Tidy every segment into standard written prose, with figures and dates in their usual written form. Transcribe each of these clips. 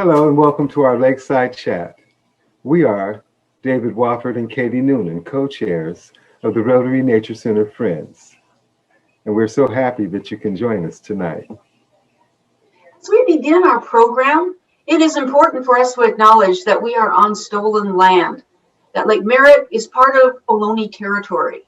Hello and welcome to our Lakeside chat. We are David Wofford and Katie Noonan, co-chairs of the Rotary Nature Center Friends. And we're so happy that you can join us tonight. As we begin our program, it is important for us to acknowledge that we are on stolen land, that Lake Merritt is part of Ohlone territory.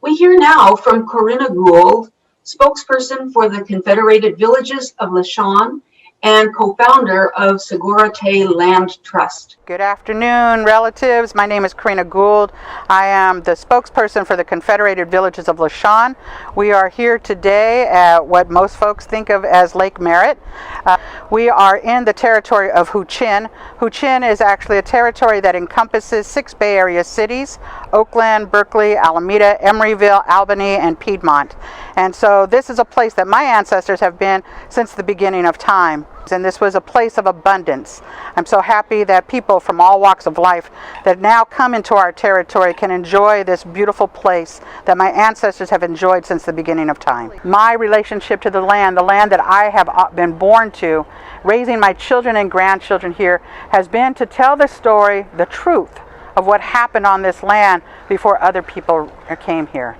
We hear now from Corinna Gould, spokesperson for the Confederated Villages of LaShawn and co-founder of Segura Te Land Trust. Good afternoon, relatives. My name is Corinna Gould. I am the spokesperson for the Confederated Villages of LaShawn. We are here today at what most folks think of as Lake Merritt. We are in the territory of Huichin. Huichin is actually a territory that encompasses 6 Bay Area cities: Oakland, Berkeley, Alameda, Emeryville, Albany, and Piedmont. And so this is a place that my ancestors have been since the beginning of time. And this was a place of abundance. I'm so happy that people from all walks of life that now come into our territory can enjoy this beautiful place that my ancestors have enjoyed since the beginning of time. My relationship to the land that I have been born to, raising my children and grandchildren here, has been to tell the story, the truth of what happened on this land before other people came here.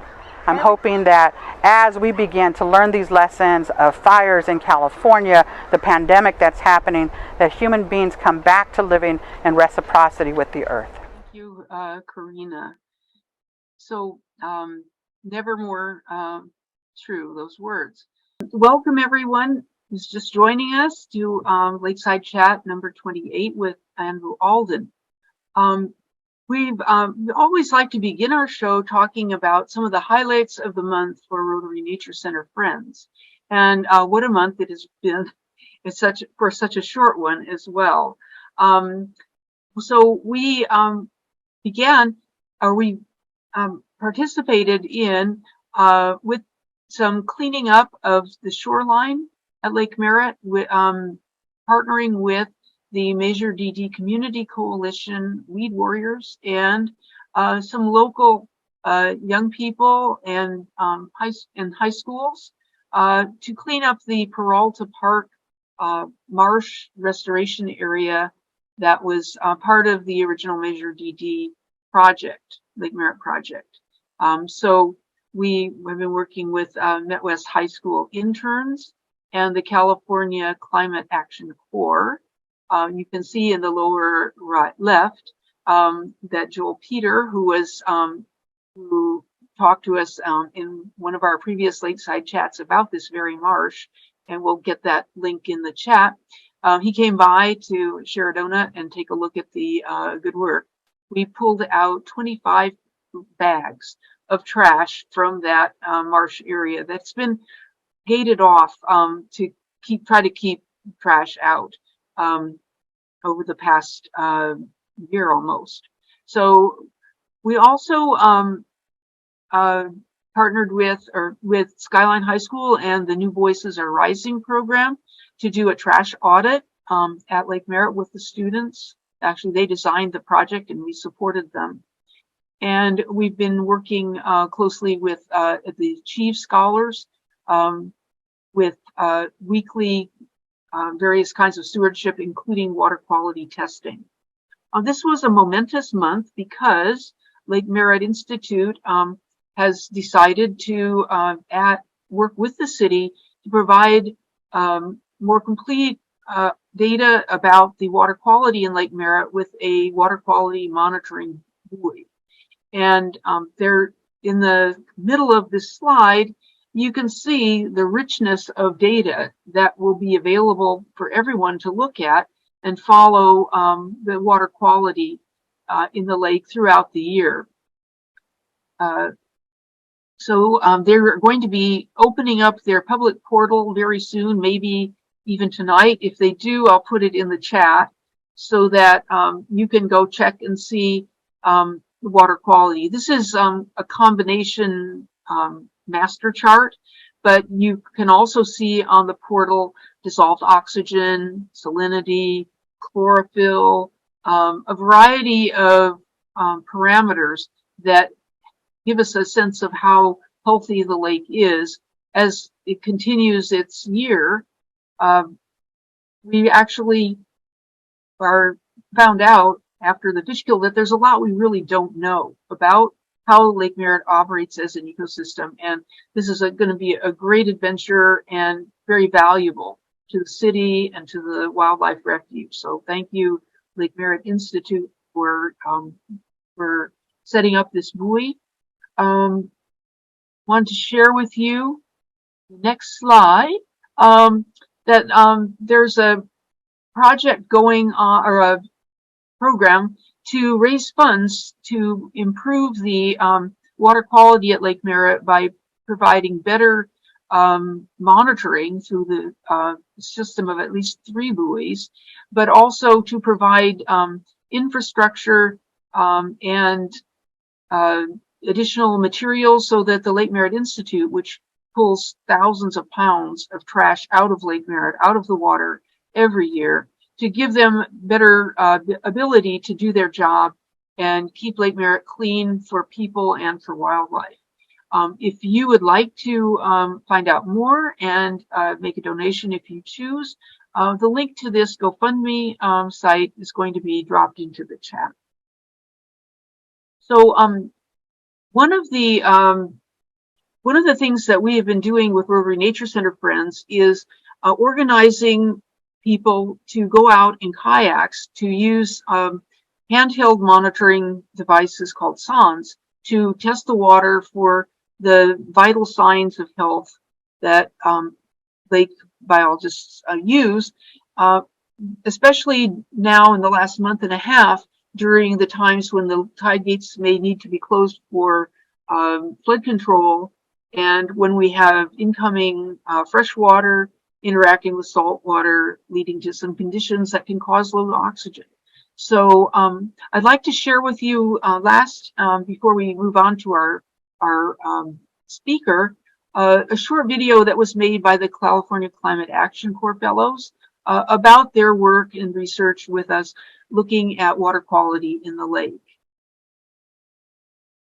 I'm hoping that as we begin to learn these lessons of fires in California, the pandemic that's happening, that human beings come back to living in reciprocity with the earth. Thank you, Corinna. So, never more true, those words. Welcome everyone who's just joining us to Lakeside Chat number 28 with Andrew Alden. We always like to begin our show talking about some of the highlights of the month for Rotary Nature Center Friends. And what a month it has been. It's for such a short one as well. So we participated in with some cleaning up of the shoreline at Lake Merritt, partnering with the Measure DD Community Coalition, Weed Warriors, and some local young people and high schools to clean up the Peralta Park marsh restoration area that was part of the original Measure DD project, Lake Merritt project. So we have been working with Met West High School interns and the California Climate Action Corps. You can see in the lower right left that Joel Peter, who talked to us in one of our previous Lakeside chats about this very marsh, and we'll get that link in the chat. He came by to share a donut and take a look at the good work. We pulled out 25 bags of trash from that marsh area that's been gated off to try to keep trash out over the past year almost. So we also partnered with Skyline High School and the New Voices Are Rising program to do a trash audit at Lake Merritt with the students. Actually, they designed the project and we supported them. And we've been working closely with the Chief Scholars with weekly various kinds of stewardship, including water quality testing. This was a momentous month because Lake Merritt Institute has decided to work with the city to provide more complete data about the water quality in Lake Merritt with a water quality monitoring buoy. And there, in the middle of this slide, you can see the richness of data that will be available for everyone to look at and follow the water quality in the lake throughout the year. So they're going to be opening up their public portal very soon, maybe even tonight. If they do, I'll put it in the chat so that you can go check and see the water quality. This is a combination master chart, but you can also see on the portal dissolved oxygen, salinity, chlorophyll, a variety of parameters that give us a sense of how healthy the lake is as it continues its year. We actually found out after the fish kill that there's a lot we really don't know about how Lake Merritt operates as an ecosystem. And this is going to be a great adventure and very valuable to the city and to the wildlife refuge. So thank you, Lake Merritt Institute, for setting up this buoy. Want to share with you the next slide, that there's a project going on, or a program to raise funds to improve the water quality at Lake Merritt by providing better monitoring through the system of at least 3 buoys, but also to provide infrastructure and additional materials so that the Lake Merritt Institute, which pulls thousands of pounds of trash out of Lake Merritt, out of the water every year, to give them better ability to do their job and keep Lake Merritt clean for people and for wildlife. If you would like to find out more and make a donation if you choose, the link to this GoFundMe site is going to be dropped into the chat. So one of the things that we have been doing with Rotary Nature Center Friends is organizing people to go out in kayaks to use handheld monitoring devices called sondes to test the water for the vital signs of health that lake biologists use, especially now in the last month and a half during the times when the tide gates may need to be closed for flood control, and when we have incoming fresh water interacting with salt water, leading to some conditions that can cause low oxygen. So I'd like to share with you before we move on to our speaker, a short video that was made by the California Climate Action Corps Fellows about their work and research with us looking at water quality in the lake.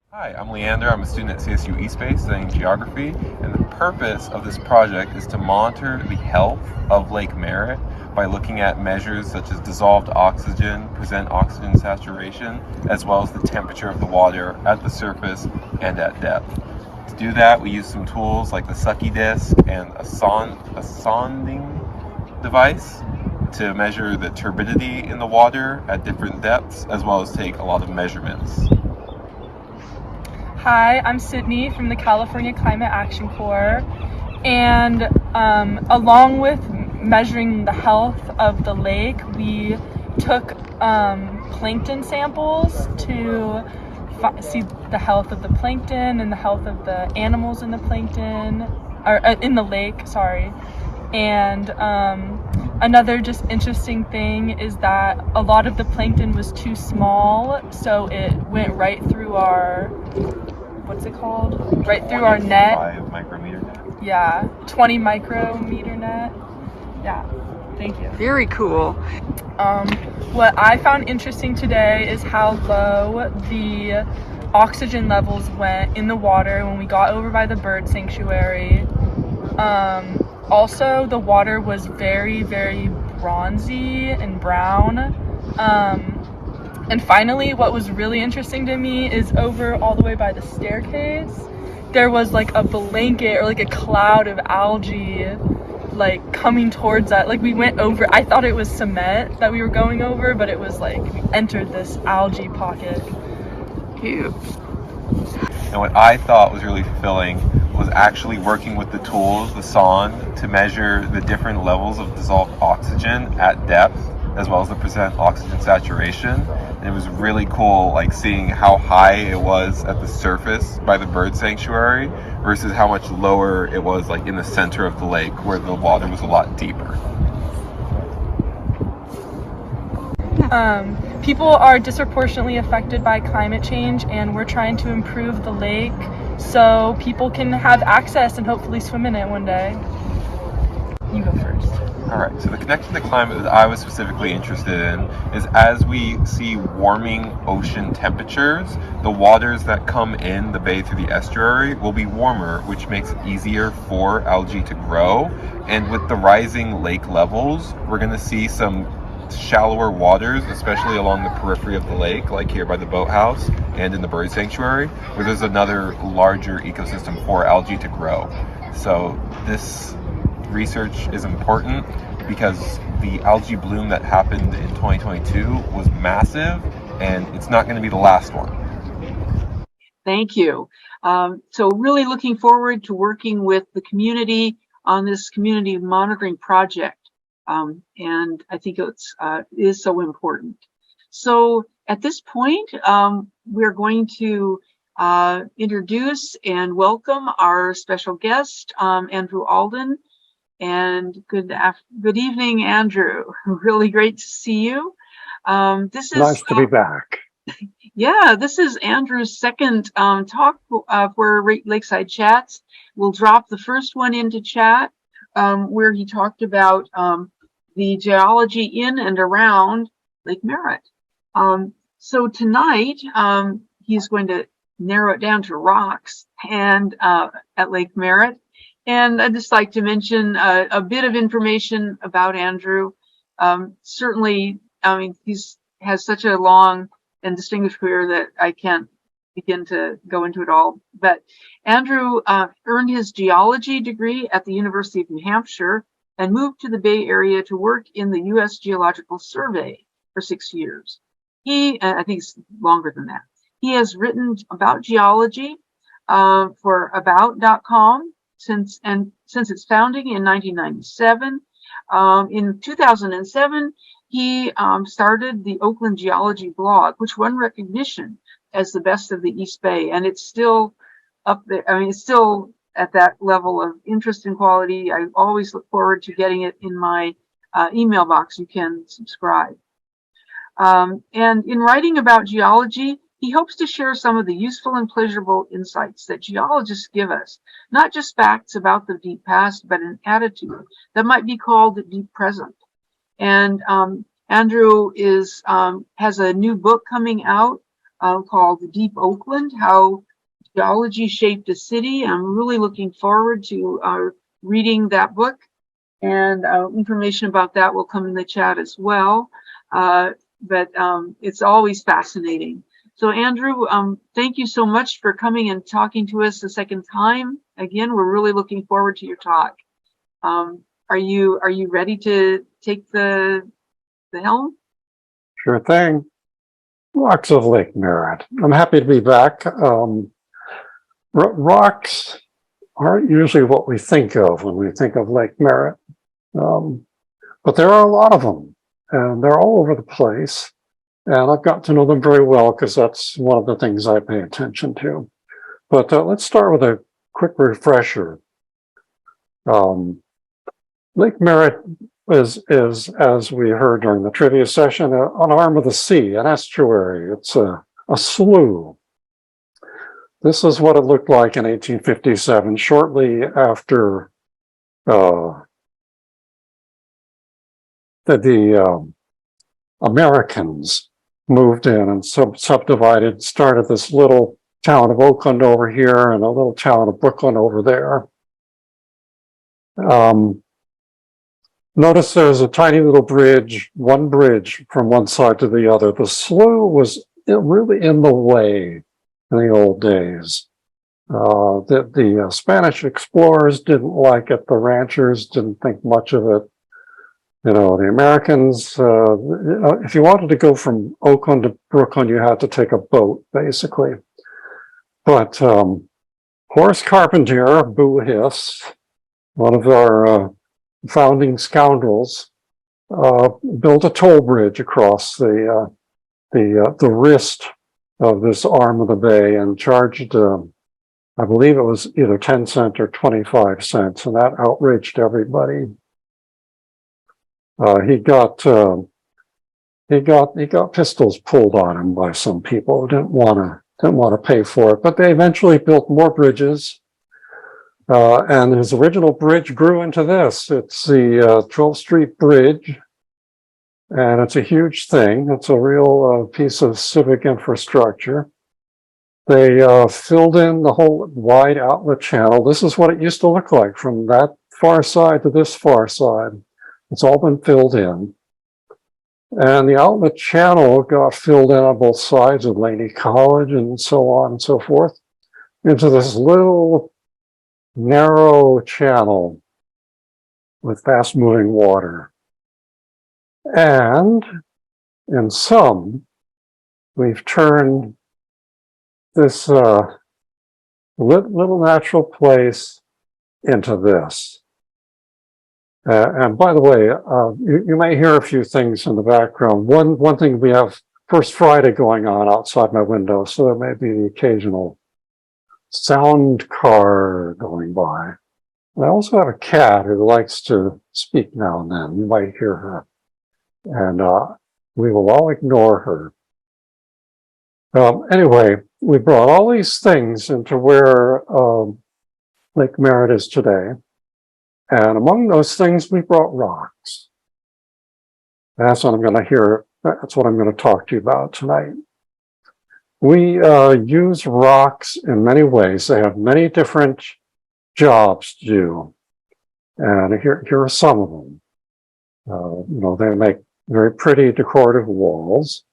Hi, I'm Leander. I'm a student at CSU East Bay studying geography, and the purpose of this project is to monitor the health of Lake Merritt by looking at measures such as dissolved oxygen, percent oxygen saturation, as well as the temperature of the water at the surface and at depth. To do that, we use some tools like the sucky disc and a sonding device to measure the turbidity in the water at different depths, as well as take a lot of measurements. Hi, I'm Sydney from the California Climate Action Corps, and along with measuring the health of the lake, we took plankton samples to see the health of the plankton and the health of the animals in the plankton, or in the lake, sorry. And another just interesting thing is that a lot of the plankton was too small, so it went right through our, what's it called? Right through our net. 5 micrometer net. Yeah, 20 micrometer net. Yeah, thank you. Very cool. What I found interesting today is how low the oxygen levels went in the water when we got over by the bird sanctuary. Also, the water was very, very bronzy and brown. And finally, what was really interesting to me is over all the way by the staircase, there was like a blanket or like a cloud of algae like coming towards that. Like we went over, I thought it was cement that we were going over, but it was like we entered this algae pocket. Cute. And what I thought was really fulfilling was actually working with the tools, the sonde, to measure the different levels of dissolved oxygen at depth, as well as the percent oxygen saturation. And it was really cool, like seeing how high it was at the surface by the bird sanctuary versus how much lower it was like in the center of the lake where the water was a lot deeper. People are disproportionately affected by climate change, and we're trying to improve the lake so people can have access and hopefully swim in it one day. You go first. All right, so the connection to climate that I was specifically interested in is as we see warming ocean temperatures, the waters that come in the bay through the estuary will be warmer, which makes it easier for algae to grow. And with the rising lake levels, we're going to see some shallower waters, especially along the periphery of the lake, like here by the boathouse and in the bird sanctuary, where there's another larger ecosystem for algae to grow. So this research is important because the algae bloom that happened in 2022 was massive, and it's not going to be the last one. Thank you. So really looking forward to working with the community on this community monitoring project. And I think it is so important. So at this point, we're going to introduce and welcome our special guest, Andrew Alden. And good evening, Andrew. Really great to see you. This is nice to be back. Yeah, this is Andrew's second talk for Lakeside Chats. We'll drop the first one into chat where he talked about the geology in and around Lake Merritt. So tonight, he's going to narrow it down to rocks and at Lake Merritt. And I'd just like to mention a bit of information about Andrew. Certainly, I mean, has such a long and distinguished career that I can't begin to go into it all. But Andrew earned his geology degree at the University of New Hampshire and moved to the Bay Area to work in the U.S. Geological Survey for 6 years. I think it's longer than that. He has written about geology for about.com since its founding in 1997. In 2007, he started the Oakland Geology blog, which won recognition as the best of the East Bay, and it's still up there. I mean, it's still at that level of interest and quality. I always look forward to getting it in my email box. You can subscribe. And in writing about geology, he hopes to share some of the useful and pleasurable insights that geologists give us, not just facts about the deep past, but an attitude that might be called the deep present. And Andrew has a new book coming out called Deep Oakland, How Geology Shaped a City. I'm really looking forward to reading that book, and information about that will come in the chat as well. But it's always fascinating. So Andrew, thank you so much for coming and talking to us the second time. Again, we're really looking forward to your talk. Are you ready to take the helm? Sure thing. Rocks of Lake Merritt. I'm happy to be back. Rocks aren't usually what we think of when we think of Lake Merritt, but there are a lot of them, and they're all over the place. And I've got to know them very well because that's one of the things I pay attention to. But let's start with a quick refresher. Lake Merritt is, as we heard during the trivia session, an arm of the sea, an estuary. It's a slough. This is what it looked like in 1857, shortly after the Americans moved in and subdivided, started this little town of Oakland over here and a little town of Brooklyn over there. Notice there's a tiny little bridge, one bridge from one side to the other. The slough was really in the way in the old days. The Spanish explorers didn't like it. The ranchers didn't think much of it. You know, the Americans, if you wanted to go from Oakland to Brooklyn, you had to take a boat, basically. But Horace Carpentier, Boo Hiss, one of our founding scoundrels, built a toll bridge across the wrist of this arm of the bay and charged, I believe it was either 10 cents or 25 cents, and that outraged everybody. He got pistols pulled on him by some people who didn't want to pay for it, but they eventually built more bridges. And his original bridge grew into this. It's the 12th Street Bridge, and it's a huge thing. It's a real piece of civic infrastructure. They filled in the whole wide outlet channel. This is what it used to look like from that far side to this far side. It's all been filled in. And the outlet channel got filled in on both sides of Laney College and so on and so forth into this little narrow channel with fast moving water. And in some, we've turned this little natural place into this. And by the way, you may hear a few things in the background. One thing, we have First Friday going on outside my window, so there may be the occasional sound car going by. I also have a cat who likes to speak now and then. You might hear her. And we will all ignore her. Anyway, we brought all these things into where Lake Merritt is today. And among those things, we brought rocks. That's what I'm going to talk to you about tonight. We use rocks in many ways. They have many different jobs to do. And here are some of them. They make very pretty decorative walls.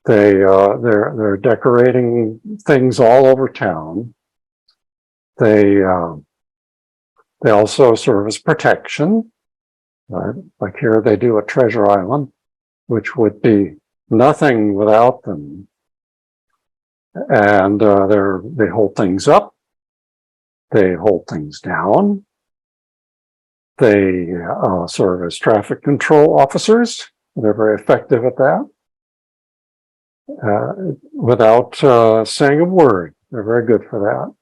They're decorating things all over town. They also serve as protection. Like here, they do a treasure island, which would be nothing without them. And they hold things up. They hold things down. They serve as traffic control officers. They're very effective at that. Without saying a word, they're very good for that.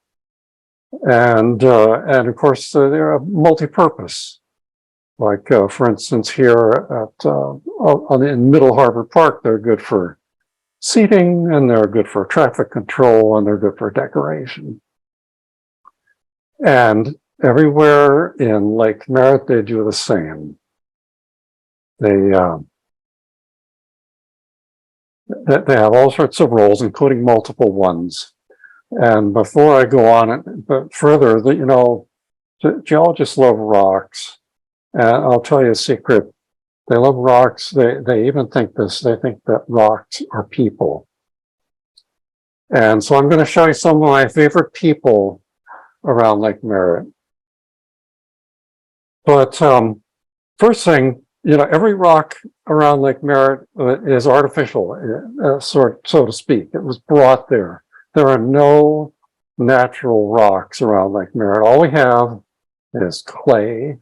And of course, they're multi-purpose. Like, for instance, here in Middle Harbor Park, they're good for seating, and they're good for traffic control, and they're good for decoration. And everywhere in Lake Merritt, they do the same. They have all sorts of roles, including multiple ones. And before I go on but further, geologists love rocks. And I'll tell you a secret. They love rocks. They even think this. They think that rocks are people. And so I'm going to show you some of my favorite people around Lake Merritt. But first thing, every rock around Lake Merritt is artificial, so to speak. It was brought there. There are no natural rocks around Lake Merritt. All we have is clay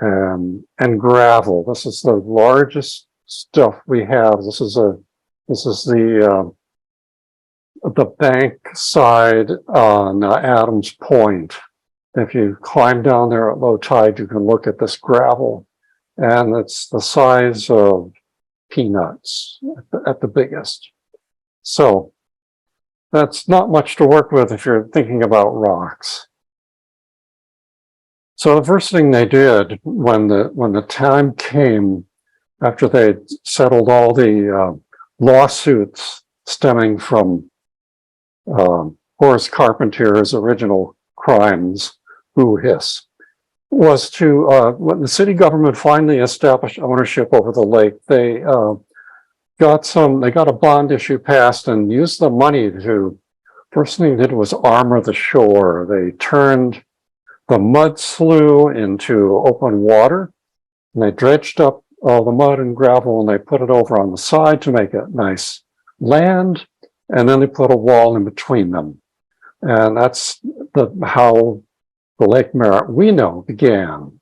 and gravel. This is the largest stuff we have. This is the bank side on Adams Point. If you climb down there at low tide, you can look at this gravel, and it's the size of peanuts at the biggest. So that's not much to work with if you're thinking about rocks. So the first thing they did when the time came, after they settled all the lawsuits stemming from Horace Carpentier's original crimes, boo hiss, was to when the city government finally established ownership over the lake, they got a bond issue passed and used the money to, first thing they did was armor the shore. They turned the mud slough into open water, and they dredged up all the mud and gravel, and they put it over on the side to make it nice land, and then they put a wall in between them. And that's how the Lake Merritt we know began.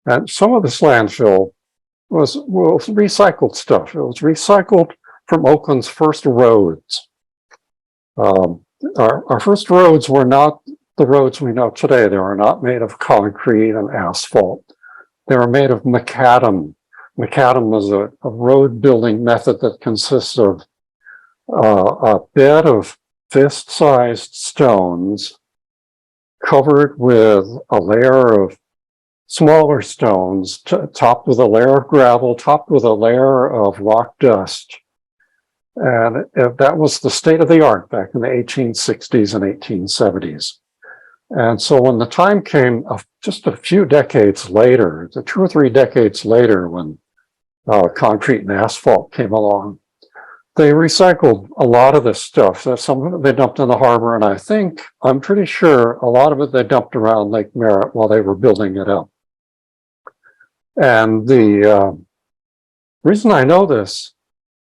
And some of this landfill was recycled stuff. It was recycled from Oakland's first roads. Our first roads were not the roads we know today. They were not made of concrete and asphalt. They were made of macadam. Macadam is a road building method that consists of a bed of fist-sized stones covered with a layer of smaller stones, topped with a layer of gravel, topped with a layer of rock dust. And that was the state of the art back in the 1860s and 1870s. And so when the time came, just a few decades later, 2 or 3 decades later, when concrete and asphalt came along, they recycled a lot of this stuff. So some of it they dumped in the harbor, and I'm pretty sure a lot of it they dumped around Lake Merritt while they were building it up. And the reason I know this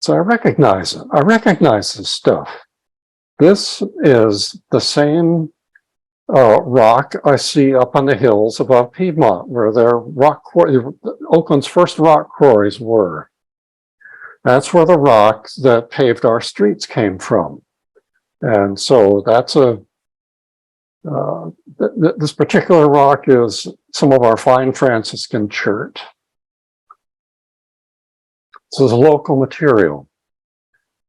is I recognize it. I recognize this stuff. This is the same rock I see up on the hills above Piedmont, where their Oakland's first rock quarries were. That's where the rock that paved our streets came from. And so that's this particular rock is some of our fine Franciscan chert. This is a local material.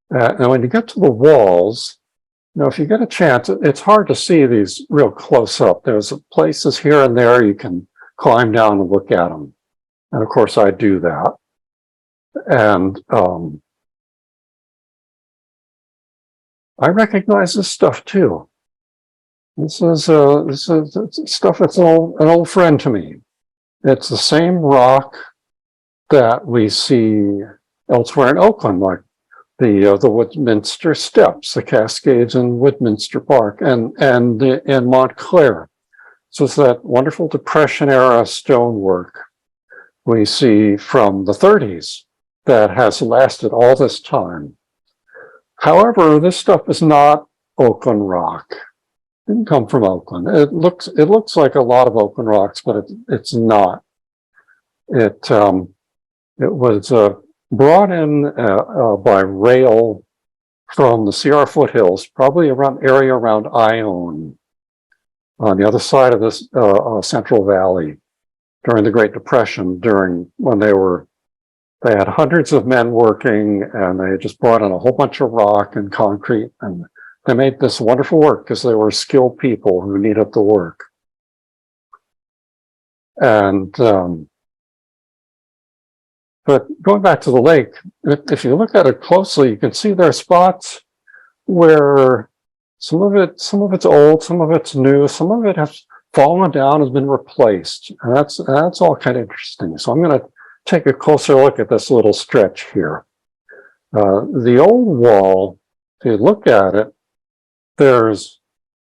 And when you get to the walls, if you get a chance, it's hard to see these real close up. There's places here and there you can climb down and look at them. And of course I do that. And I recognize this stuff too. This is stuff that's an old friend to me. It's the same rock that we see elsewhere in Oakland, like the Woodminster Steps, the Cascades in Woodminster Park, and in Montclair. So it's that wonderful Depression era stonework we see from the 30s that has lasted all this time. However, this stuff is not Oakland rock. It didn't come from Oakland. It looks like a lot of Oakland rocks, but it's not. It was brought in by rail from the Sierra foothills, probably area around Ione, on the other side of this Central Valley during the Great Depression, when they had hundreds of men working, and they just brought in a whole bunch of rock and concrete, and they made this wonderful work because they were skilled people who needed the work. And but going back to the lake, if you look at it closely, you can see there are spots where some of it's old, some of it's new, some of it has fallen down, has been replaced, and that's all kind of interesting. So I'm going to take a closer look at this little stretch here. The old wall, if you look at it, there's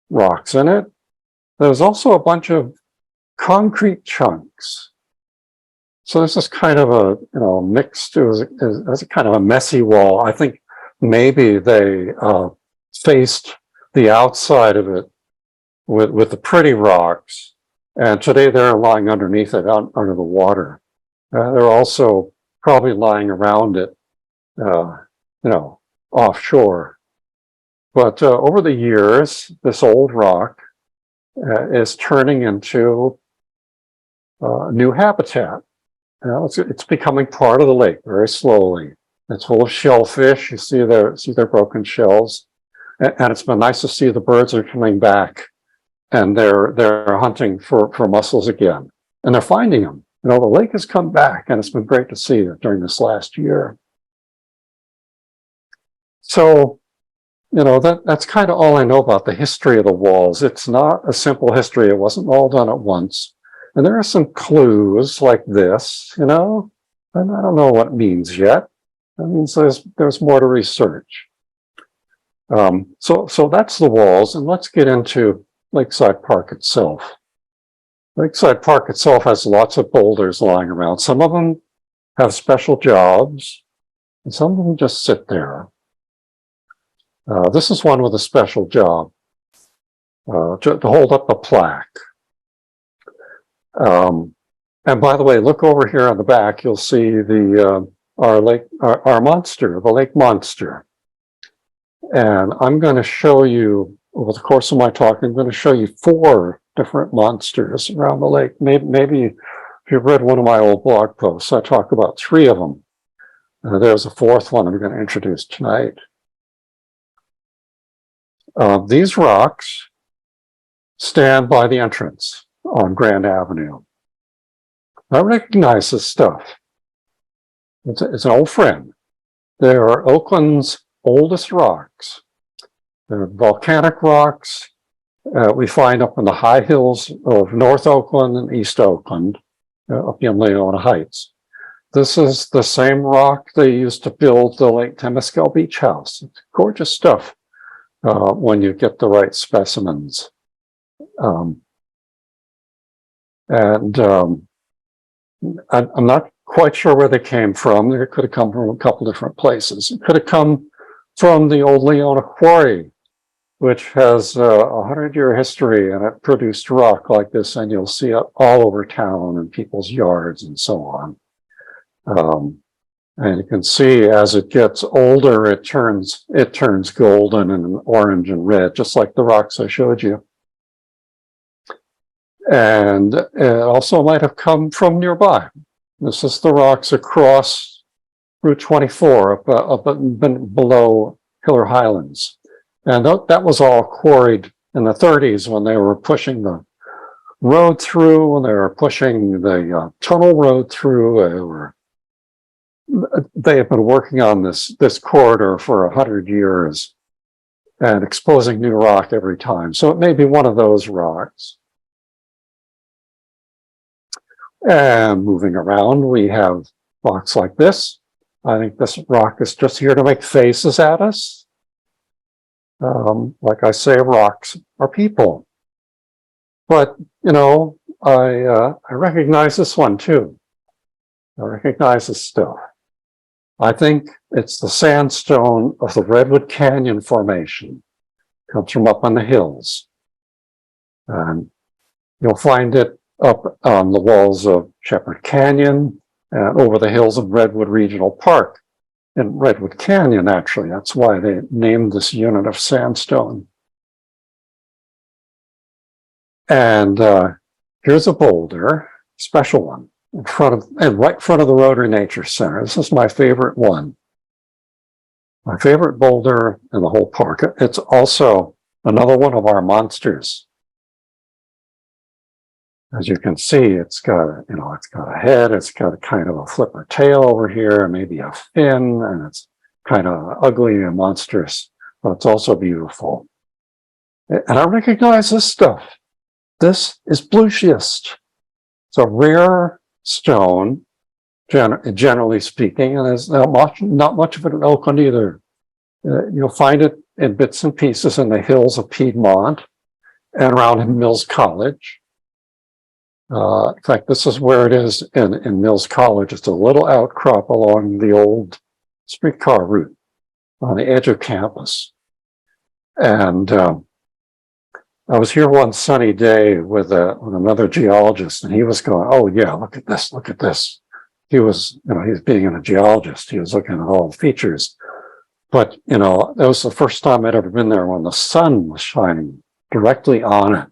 rocks in it. There's also a bunch of concrete chunks. So this is kind of a mixed, it's kind of a messy wall. I think maybe they faced the outside of it with the pretty rocks, and today they're lying underneath it, under the water. They're also probably lying around it, offshore. But over the years, this old rock is turning into new habitat. It's becoming part of the lake very slowly. It's full of shellfish. You see their broken shells, and it's been nice to see the birds are coming back, and they're hunting for mussels again, and they're finding them. The lake has come back, and it's been great to see it during this last year. So, that's kind of all I know about the history of the walls. It's not a simple history. It wasn't all done at once. And there are some clues like this, and I don't know what it means yet. That means there's more to research. So that's the walls, and let's get into Lakeside Park itself. Lakeside Park itself has lots of boulders lying around. Some of them have special jobs, and some of them just sit there. This is one with a special job, to hold up a plaque. And by the way, look over here on the back, you'll see our monster, the lake monster. And I'm going to show you, over the course of my talk, I'm going to show you 4 different monsters around the lake. Maybe if you've read one of my old blog posts, I talk about 3 of them. There's a 4th one I'm going to introduce tonight. These rocks stand by the entrance on Grand Avenue. I recognize this stuff. It's an old friend. They are Oakland's oldest rocks. They're volcanic rocks. we find up in the high hills of North Oakland and East Oakland, up in Leona Heights. This is the same rock they used to build the Lake Temescal Beach House. It's gorgeous stuff when you get the right specimens. I'm not quite sure where they came from. They could have come from a couple different places. It could have come from the old Leona Quarry, which has a 100-year history, and it produced rock like this, and you'll see it all over town in people's yards and so on. And you can see as it gets older, it turns golden and orange and red, just like the rocks I showed you. And it also might have come from nearby. This is the rocks across Route 24 up below Hiller Highlands. And that was all quarried in the 30s when they were pushing the road through, when they were pushing the tunnel road through. They have been working on this corridor for 100 years and exposing new rock every time. So it may be one of those rocks. And moving around, we have rocks like this. I think this rock is just here to make faces at us. Like I say, rocks are people. But, you know, I recognize this one too. I recognize this stuff. I think it's the sandstone of the Redwood Canyon Formation. It comes from up on the hills. And you'll find it up on the walls of Shepherd Canyon, over the hills of Redwood Regional Park. In Redwood Canyon, actually, that's why they named this unit of sandstone. And here's a boulder, special one, right in front of the Rotary Nature Center. This is my favorite one. My favorite boulder in the whole park. It's also another one of our monsters. As you can see, it's got a head, it's got a kind of a flipper tail over here, maybe a fin, and it's kind of ugly and monstrous, but it's also beautiful. And I recognize this stuff. This is blue schist. It's a rare stone, generally speaking, and there's not much of it in Oakland either. You'll find it in bits and pieces in the hills of Piedmont and around Mills College. In fact, this is where it is in Mills College. It's a little outcrop along the old streetcar route on the edge of campus. And I was here one sunny day with another geologist, and he was going, "Oh yeah, look at this, look at this." He was, he's being a geologist. He was looking at all the features. But, that was the first time I'd ever been there when the sun was shining directly on it.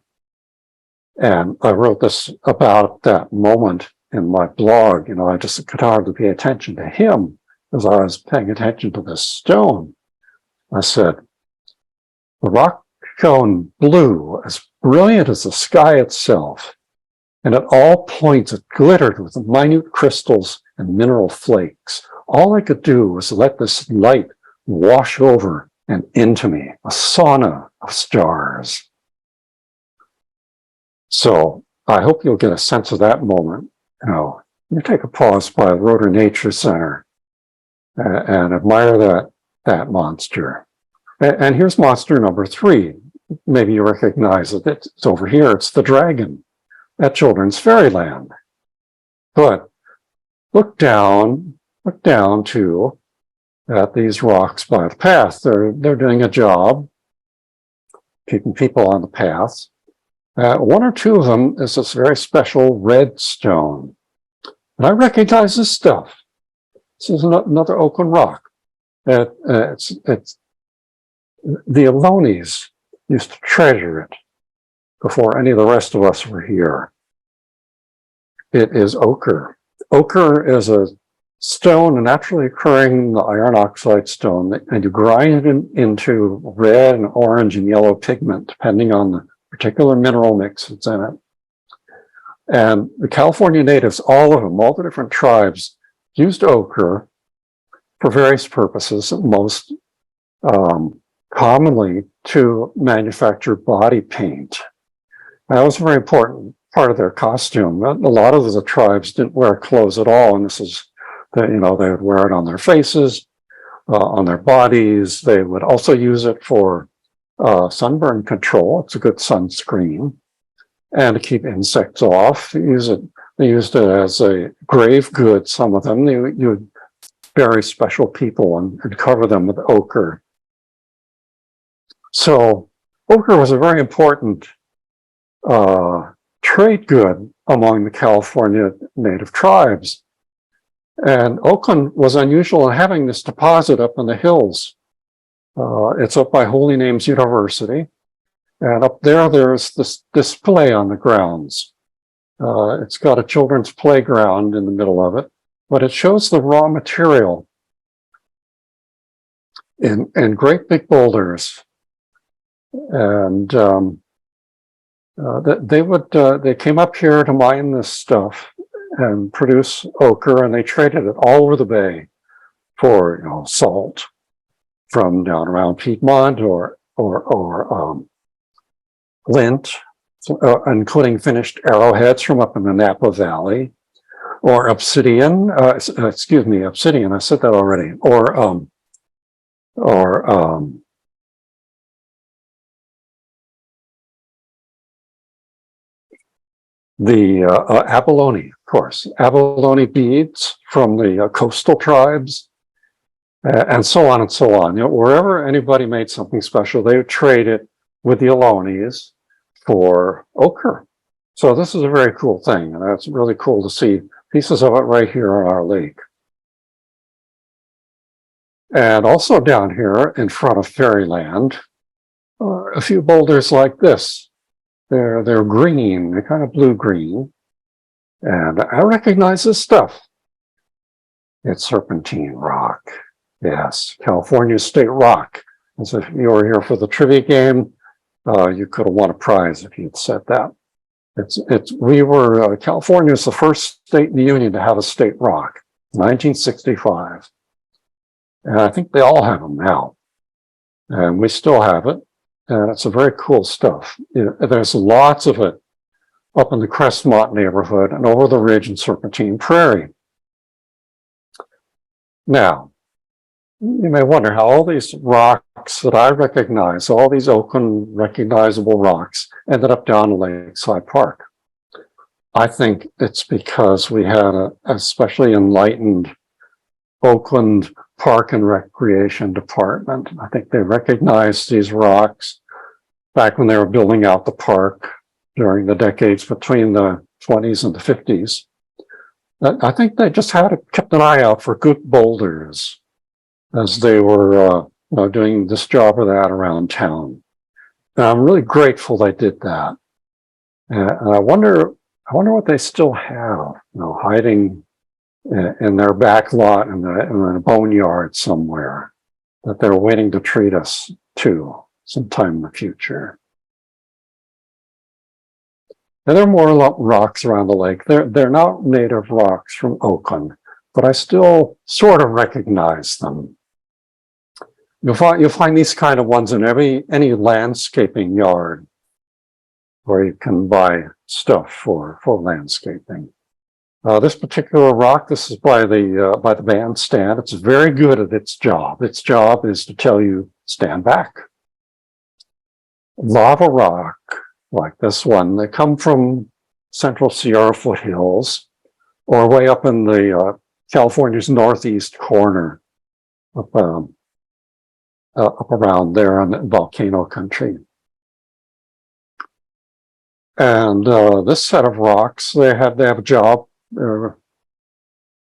And I wrote this about that moment in my blog. I just could hardly pay attention to him as I was paying attention to this stone. I said, the rock shone blue, as brilliant as the sky itself. And at all points it glittered with minute crystals and mineral flakes. All I could do was let this light wash over and into me, a sauna of stars. So I hope you'll get a sense of that moment. You take a pause by the Rotary Nature Center and admire that monster. And here's monster number 3. Maybe you recognize it. It's over here. It's the dragon at Children's Fairyland. But look down too at these rocks by the path. They're doing a job keeping people on the path. One or two of them is this very special red stone. And I recognize this stuff. This is another Oakland rock. It's the Alones used to treasure it before any of the rest of us were here. It is ochre. Ochre is a stone, a naturally occurring iron oxide stone, and you grind it into red and orange and yellow pigment, depending on the particular mineral mix that's in it. And the California natives, all of them, all the different tribes, used ochre for various purposes. Most commonly to manufacture body paint. That was a very important part of their costume. A lot of the tribes didn't wear clothes at all, and this is, they would wear it on their faces, on their bodies. They would also use it for sunburn control. It's a good sunscreen, and to keep insects off. They used it as a grave good. Some of them, you would bury special people and cover them with ochre. So ochre was a very important trade good among the California native tribes. And Oakland was unusual in having this deposit up in the hills. It's up by Holy Names University. And up there's this display on the grounds. It's got a children's playground in the middle of it, but it shows the raw material in great big boulders. And they came up here to mine this stuff and produce ochre, and they traded it all over the bay for salt from down around Piedmont or lint, including finished arrowheads from up in the Napa Valley, or obsidian. Obsidian. I said that already. The abalone, of course, abalone beads from the coastal tribes, and so on and so on. Wherever anybody made something special, they would trade it with the Ohlonies for ochre. So this is a very cool thing, and it's really cool to see pieces of it right here on our lake. And also down here in front of Fairyland, a few boulders like this. They're green, they're kind of blue-green. And I recognize this stuff. It's serpentine rock. Yes, California state rock. As if you were here for the trivia game, you could have won a prize if you'd said that. California was the first state in the union to have a state rock, 1965. And I think they all have them now. And we still have it. And it's a very cool stuff. There's lots of it up in the Crestmont neighborhood and over the ridge in Serpentine Prairie. Now, you may wonder how all these rocks that I recognize, all these Oakland recognizable rocks, ended up down in Lakeside Park. I think it's because we had an especially enlightened Oakland Park and Recreation Department. I think they recognized these rocks back when they were building out the park during the decades between the 20s and the 50s. I think they just kept an eye out for good boulders as they were doing this job or that around town. And I'm really grateful they did that. And I wonder what they still have, hiding in their back lot in a boneyard somewhere that they're waiting to treat us to sometime in the future. And there are more rocks around the lake. They're not native rocks from Oakland, but I still sort of recognize them. You'll find these kind of ones in any landscaping yard where you can buy stuff for landscaping. This particular rock, this is by the bandstand. It's very good at its job. Its job is to tell you, stand back. Lava rock, like this one, they come from Central Sierra foothills or way up in the California's northeast corner, up around there in volcano country. And this set of rocks, they have a job, a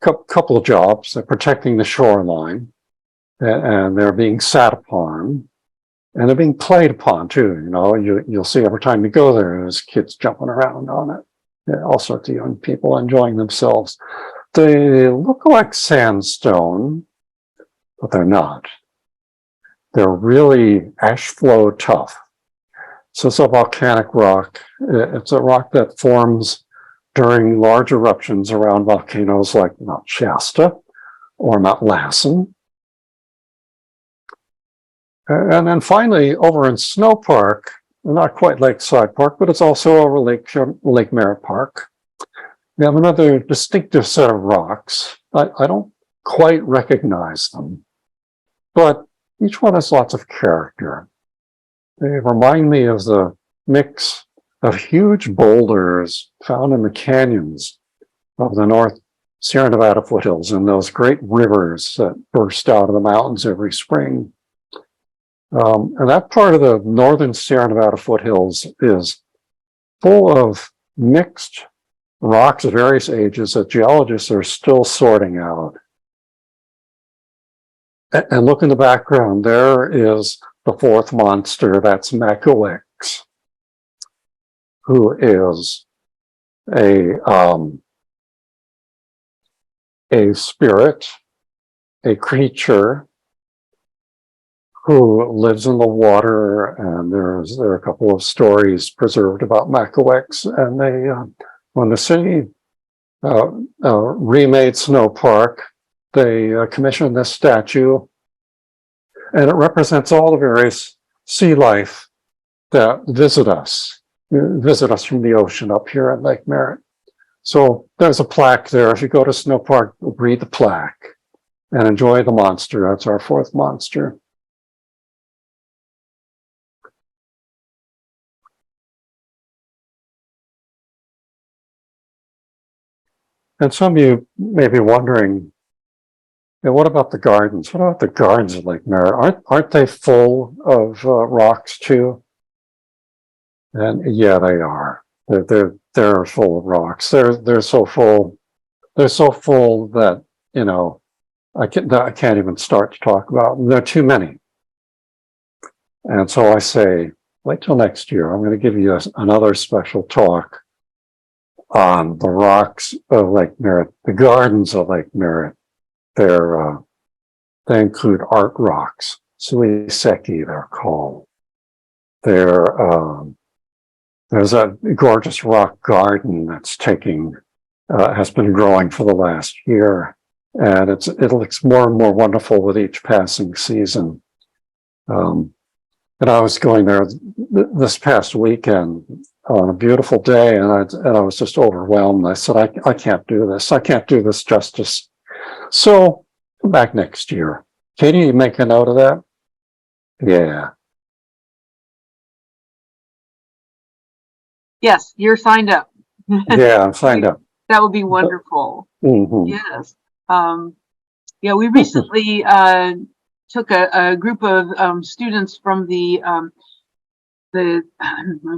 couple of jobs. They're protecting the shoreline, and they're being sat upon, and they're being played upon too. You'll see every time you go there, there's kids jumping around on it. Yeah, all sorts of young people enjoying themselves. They look like sandstone, but they're not. They're really ash flow tough. So it's a volcanic rock. It's a rock that forms during large eruptions around volcanoes like Mount Shasta or Mount Lassen. And then finally, over in Snow Park, not quite Lakeside Park, but it's also over Lake Merritt Park. We have another distinctive set of rocks. I don't quite recognize them, but each one has lots of character. They remind me of the mix of huge boulders found in the canyons of the North Sierra Nevada foothills and those great rivers that burst out of the mountains every spring. And that part of the northern Sierra Nevada foothills is full of mixed rocks of various ages that geologists are still sorting out. And look in the background, there is the fourth monster, that's Makowix, who is a spirit, a creature who lives in the water, and there are a couple of stories preserved about Makowix. And they, when the city remade Snow Park, they commissioned this statue, and it represents all the various sea life that visit us from the ocean up here at Lake Merritt. So there's a plaque there. If you go to Snow Park, read the plaque and enjoy the monster. That's our fourth monster. And some of you may be wondering, what about the gardens? What about the gardens at Lake Merritt? Aren't they full of rocks too? And yeah, they are. They're full of rocks. They're so full. They're so full that, you know, I can't even start to talk about them. There are too many. And so I say, wait till next year. I'm going to give you another special talk on the rocks of Lake Merritt, the gardens of Lake Merritt. They include art rocks, suiseki, they're called. There's a gorgeous rock garden that's has been growing for the last year, and it looks more and more wonderful with each passing season. And I was going there this past weekend on a beautiful day, and I was just overwhelmed. I said, I can't do this. I can't do this justice. So come back next year. Katie, you make a note of that? Yeah. Yes, you're signed up. Yeah, I'm signed up. That would be wonderful. Mm-hmm. Yes. Yeah, we recently took a group of students from let me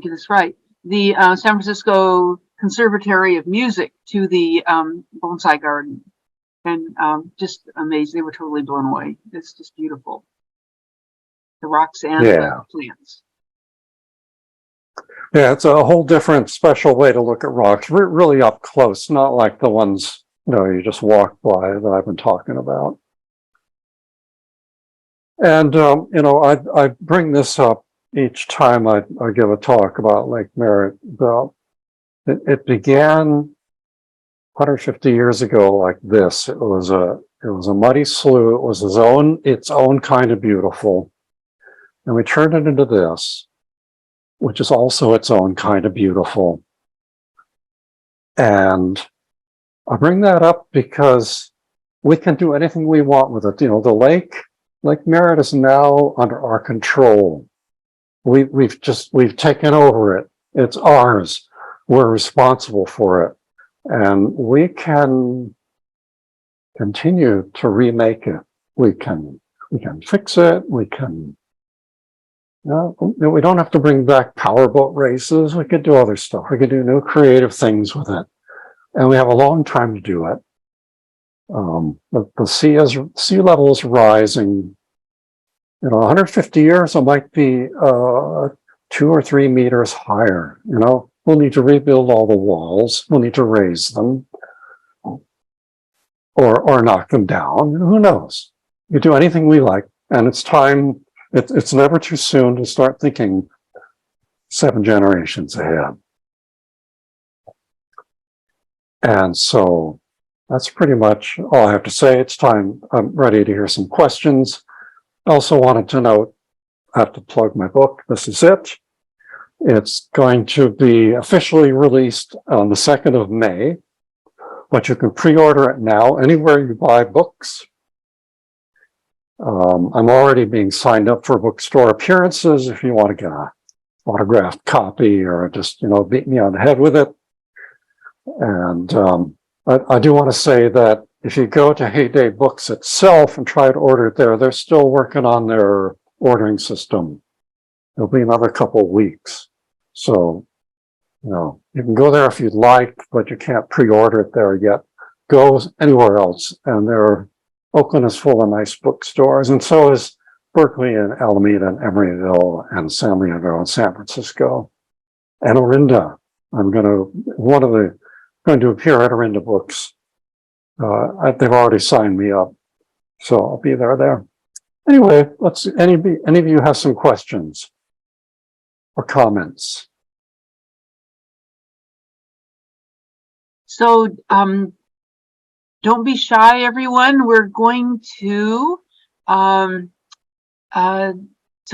get this right, the San Francisco Conservatory of Music to the bonsai garden, and just amazed. They were totally blown away. It's just beautiful. The rocks and the plants. Yeah, it's a whole different special way to look at rocks, really up close, not like the ones you just walk by that I've been talking about. And I bring this up each time I give a talk about Lake Merritt. It began 150 years ago like this. It was a muddy slough. It was its own kind of beautiful, and we turned it into this, which is also its own kind of beautiful. And I bring that up because we can do anything we want with it. The Lake Merritt is now under our control. We've taken over it. It's ours. We're responsible for it. And we can continue to remake it. We can fix it. We don't have to bring back powerboat races. We could do other stuff. We could do new creative things with it. And we have a long time to do it. The sea level is rising. 150 years, it might be 2 or 3 meters higher. We'll need to rebuild all the walls. We'll need to raise them or knock them down. Who knows? We do anything we like. And it's time. It's never too soon to start thinking 7 generations ahead. And so that's pretty much all I have to say. It's time. I'm ready to hear some questions. I also wanted to note I have to plug my book. This is it. It's going to be officially released on the 2nd of May, but you can pre-order it now anywhere you buy books. I'm already being signed up for bookstore appearances if you want to get an autographed copy or just, beat me on the head with it. And I do want to say that if you go to Heyday Books itself and try to order it there, they're still working on their ordering system. It'll be another couple of weeks. So, you can go there if you'd like, but you can't pre-order it there yet. Go anywhere else. And Oakland is full of nice bookstores, and so is Berkeley and Alameda and Emeryville and San Leandro and San Francisco. And Orinda. I'm going to appear at Orinda Books. They've already signed me up, so I'll be there. Anyway, any of you have some questions or comments? So, don't be shy, everyone. We're going to, so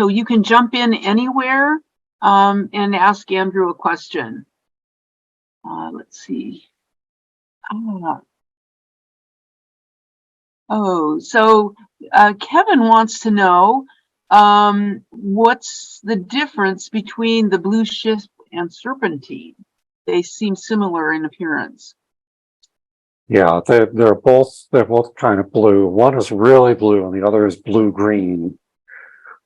you can jump in anywhere and ask Andrew a question. Let's see. So Kevin wants to know what's the difference between the blue schist and serpentine? They seem similar in appearance. Yeah, they're both kind of blue. One is really blue and the other is blue-green.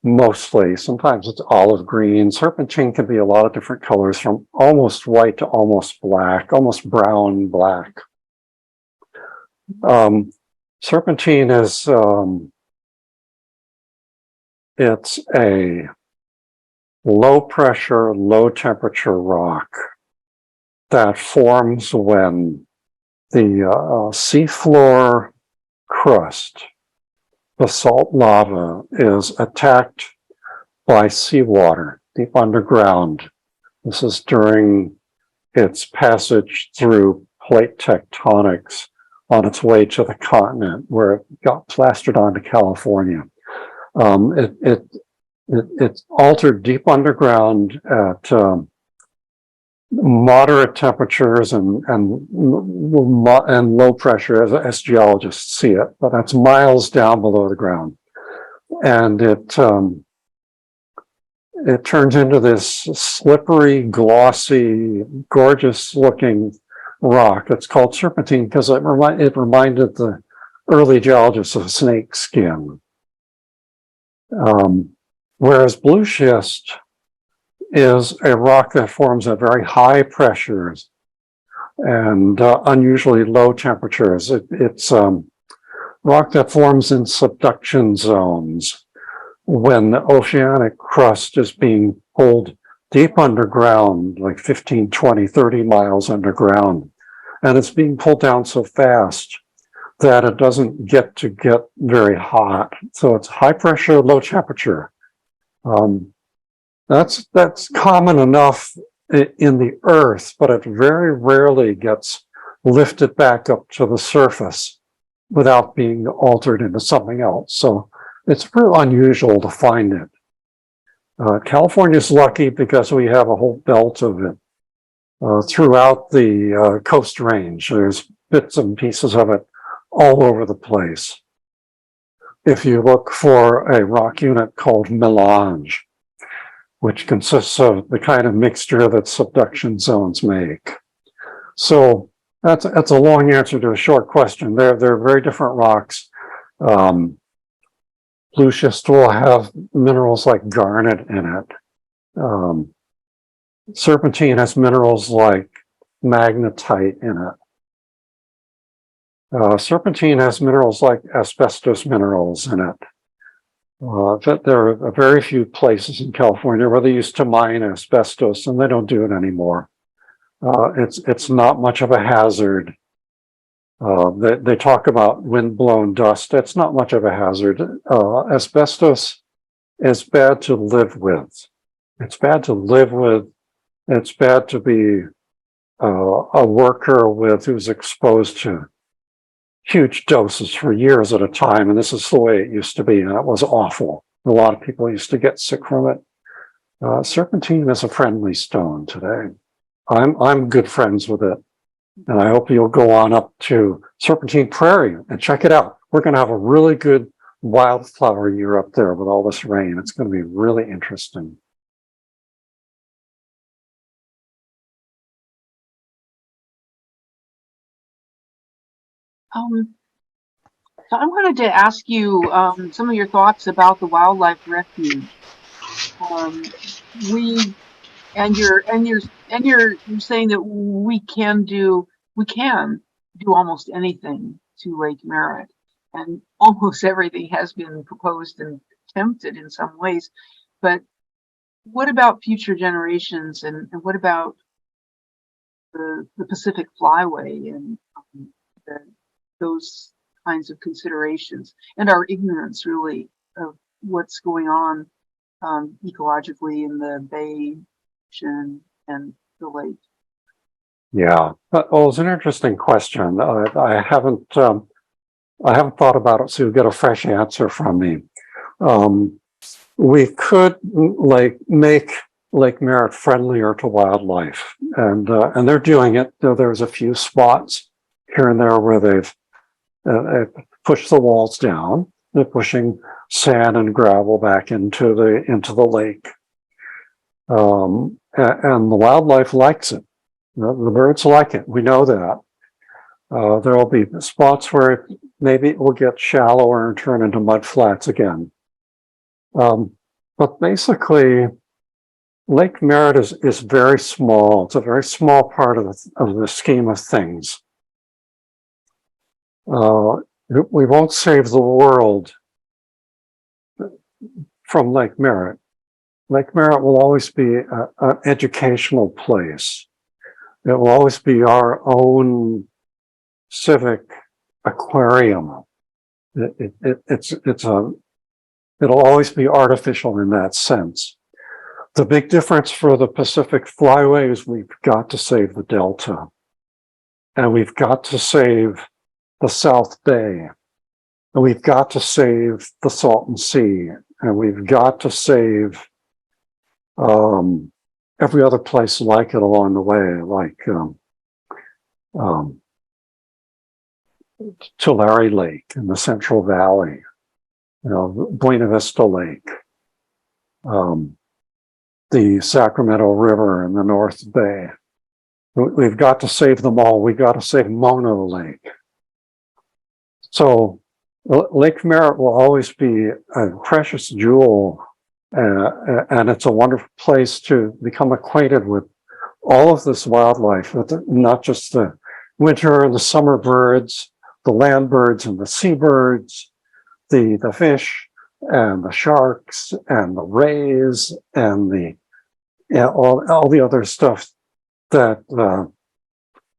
Mostly. Sometimes it's olive green. Serpentine can be a lot of different colors, from almost white to almost black, almost brown black. Serpentine is it's a low pressure, low temperature rock that forms when the seafloor crust, basalt lava, is attacked by seawater deep underground. This is during its passage through plate tectonics on its way to the continent, where it got plastered onto California. It's altered deep underground at moderate temperatures and low pressure as geologists see it, but that's miles down below the ground. And it turns into this slippery, glossy, gorgeous looking rock. It's called serpentine because it reminded the early geologists of snake skin. Whereas blue schist is a rock that forms at very high pressures and unusually low temperatures. It's rock that forms in subduction zones when the oceanic crust is being pulled deep underground, like 15, 20, 30 miles underground. And it's being pulled down so fast that it doesn't get very hot. So it's high pressure, low temperature. That's common enough in the earth, but it very rarely gets lifted back up to the surface without being altered into something else. So it's real unusual to find it. California's lucky because we have a whole belt of it throughout the Coast Range. There's bits and pieces of it all over the place. If you look for a rock unit called melange, which consists of the kind of mixture that subduction zones make. So that's a long answer to a short question. They're very different rocks. Blue schist will have minerals like garnet in it. Serpentine has minerals like magnetite in it. Serpentine has minerals like asbestos minerals in it. There are very few places in California where they used to mine asbestos, and they don't do it anymore. It's not much of a hazard. They talk about windblown dust. It's not much of a hazard. Asbestos is bad to live with. It's bad to live with. It's bad to be a worker with who's exposed to huge doses for years at a time. And this is the way it used to be. And it was awful. A lot of people used to get sick from it. Serpentine is a friendly stone today. I'm good friends with it. And I hope you'll go on up to Serpentine Prairie and check it out. We're going to have a really good wildflower year up there with all this rain. It's going to be really interesting. So I wanted to ask you some of your thoughts about the wildlife refuge. You're saying that we can do almost anything to Lake Merritt, and almost everything has been proposed and attempted in some ways. But what about future generations, and what about the Pacific Flyway and those kinds of considerations, and our ignorance really of what's going on ecologically in the bay and the lake? Yeah, well, it's an interesting question. I haven't thought about it, so you'll get a fresh answer from me. We could make Lake Merritt friendlier to wildlife, and they're doing it. There's a few spots here and there where they've pushed the walls down. They're pushing sand and gravel back into the lake, and the wildlife likes it. The birds like it. We know that. There will be spots where maybe it will get shallower and turn into mud flats again. But basically, Lake Merritt is very small. It's a very small part of the scheme of things. We won't save the world from Lake Merritt. Lake Merritt will always be an educational place. It will always be our own civic aquarium. It'll always be artificial in that sense. The big difference for the Pacific Flyway is we've got to save the Delta, and we've got to save the South Bay, and we've got to save the Salton Sea, and we've got to save every other place like it along the way, like Tulare Lake in the Central Valley, Buena Vista Lake, the Sacramento River in the North Bay. We've got to save them all. We've got to save Mono Lake. So Lake Merritt will always be a precious jewel, and it's a wonderful place to become acquainted with all of this wildlife, not just the winter and the summer birds, the land birds and the seabirds, the fish and the sharks and the rays and all the other stuff that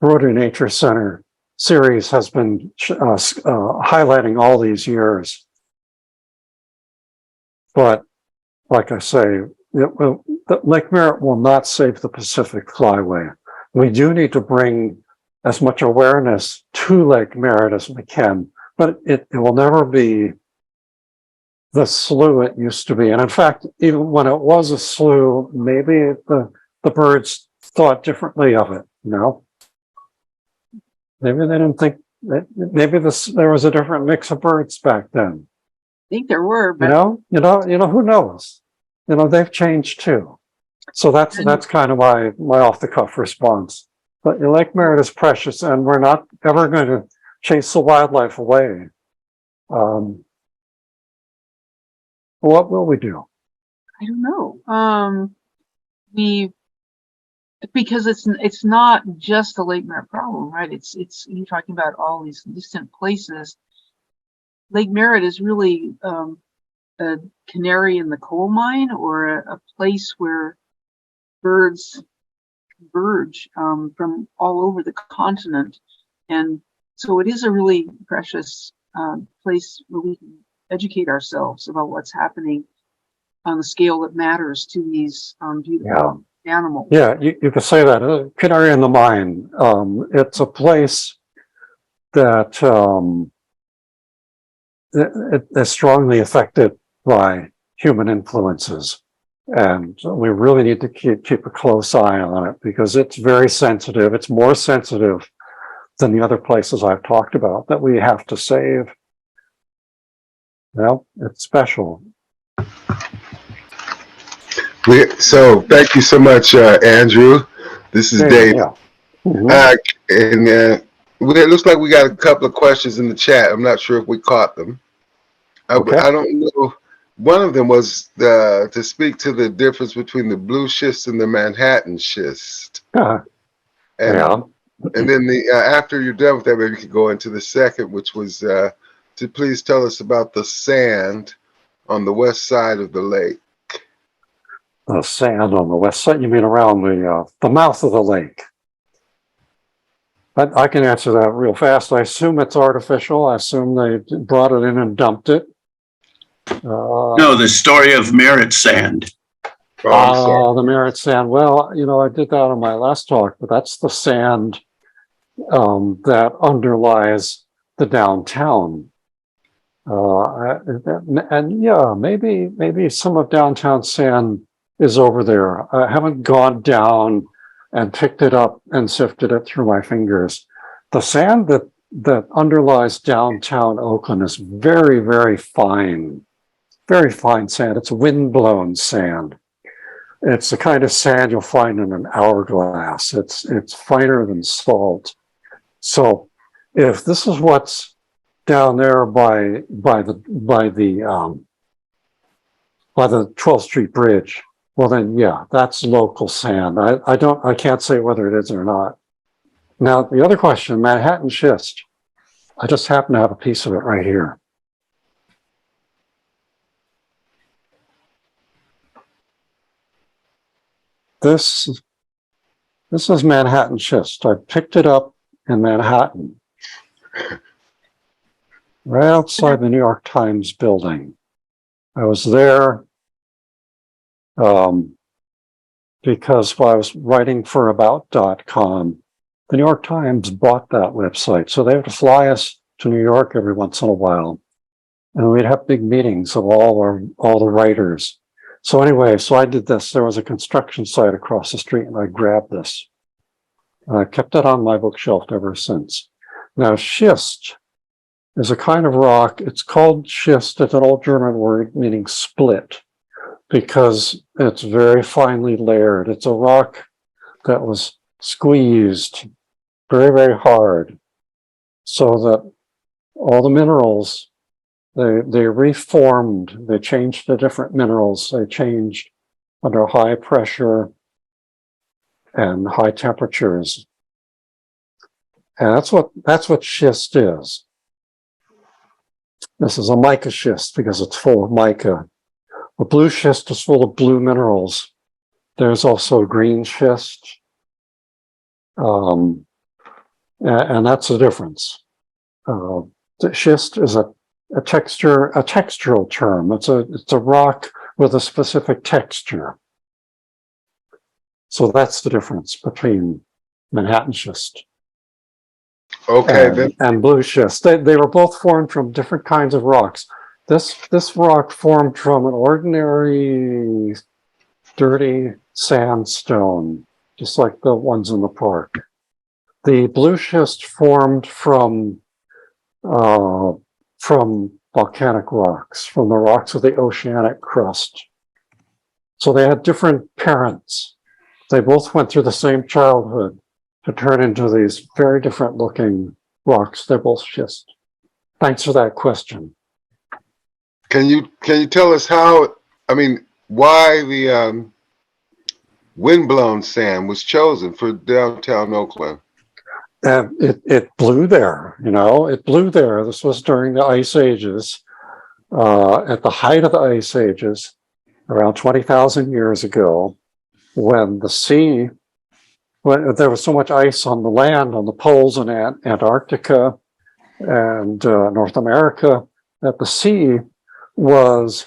Rotary Nature Center series has been highlighting all these years. But like I say, Lake Merritt will not save the Pacific Flyway. We do need to bring as much awareness to Lake Merritt as we can, but it will never be the slough it used to be. And in fact, even when it was a slough, maybe the birds thought differently of it, Maybe they didn't think that maybe there was a different mix of birds back then. I think there were, but who knows? They've changed too. So that's kind of my off the cuff response. But Lake Merritt is precious, and we're not ever going to chase the wildlife away. What will we do? I don't know. Because it's not just a Lake Merritt problem, right? It's you're talking about all these distant places. Lake Merritt is really a canary in the coal mine, or a place where birds converge from all over the continent, and so it is a really precious place where we can educate ourselves about what's happening on the scale that matters to these beautiful animals. Yeah, you could say that. Canary in the mine. It's a place that is strongly affected by human influences. And we really need to keep a close eye on it because it's very sensitive. It's more sensitive than the other places I've talked about that we have to save. Well, it's special. So thank you so much, Andrew. This is Dave. Yeah. Mm-hmm. It looks like we got a couple of questions in the chat. I'm not sure if we caught them. Okay. I don't know. One of them was to speak to the difference between the blue schist and the Manhattan schist. Yeah. And then after you're done with that, maybe you could go into the second, which was to please tell us about the sand on the west side of the lake. The sand on the west side? You mean around the mouth of the lake? I can answer that real fast. I assume it's artificial. I assume they brought it in and dumped it. No, the story of Merritt sand. The Merritt sand. Well, I did that on my last talk, but that's the sand that underlies the downtown. And yeah, maybe some of downtown sand is over there. I haven't gone down and picked it up and sifted it through my fingers. The sand that underlies downtown Oakland is very, very fine sand. It's windblown sand. It's the kind of sand you'll find in an hourglass. It's finer than salt. So if this is what's down there by the 12th Street Bridge, well then, yeah, that's local sand. I can't say whether it is or not. Now, the other question, Manhattan schist. I just happen to have a piece of it right here. This is Manhattan schist. I picked it up in Manhattan, right outside the New York Times building. I was there because while I was writing for About.com, the New York Times bought that website. So they have to fly us to New York every once in a while. And we'd have big meetings of all the writers. So anyway, I did this. There was a construction site across the street and I grabbed this. And I kept it on my bookshelf ever since. Now, schist is a kind of rock. It's called schist. It's an old German word meaning split because it's very finely layered. It's a rock that was squeezed very, very hard so that all the minerals, they reformed, they changed to different minerals. They changed under high pressure and high temperatures. And that's what schist is. This is a mica schist because it's full of mica. The blue schist is full of blue minerals. There's also green schist. And that's the difference. The schist is a textural term. It's a rock with a specific texture. So that's the difference between Manhattan schist and blue schist. They were both formed from different kinds of rocks. This rock formed from an ordinary dirty sandstone, just like the ones in the park. The blue schist formed from volcanic rocks, from the rocks of the oceanic crust. So they had different parents. They both went through the same childhood to turn into these very different looking rocks. They're both schist. Thanks for that question. Can you tell us why the windblown sand was chosen for downtown Oakland? It blew there, it blew there. This was during the ice ages, at the height of the ice ages, around 20,000 years ago, when there was so much ice on the land, on the poles in Antarctica and North America, that the sea was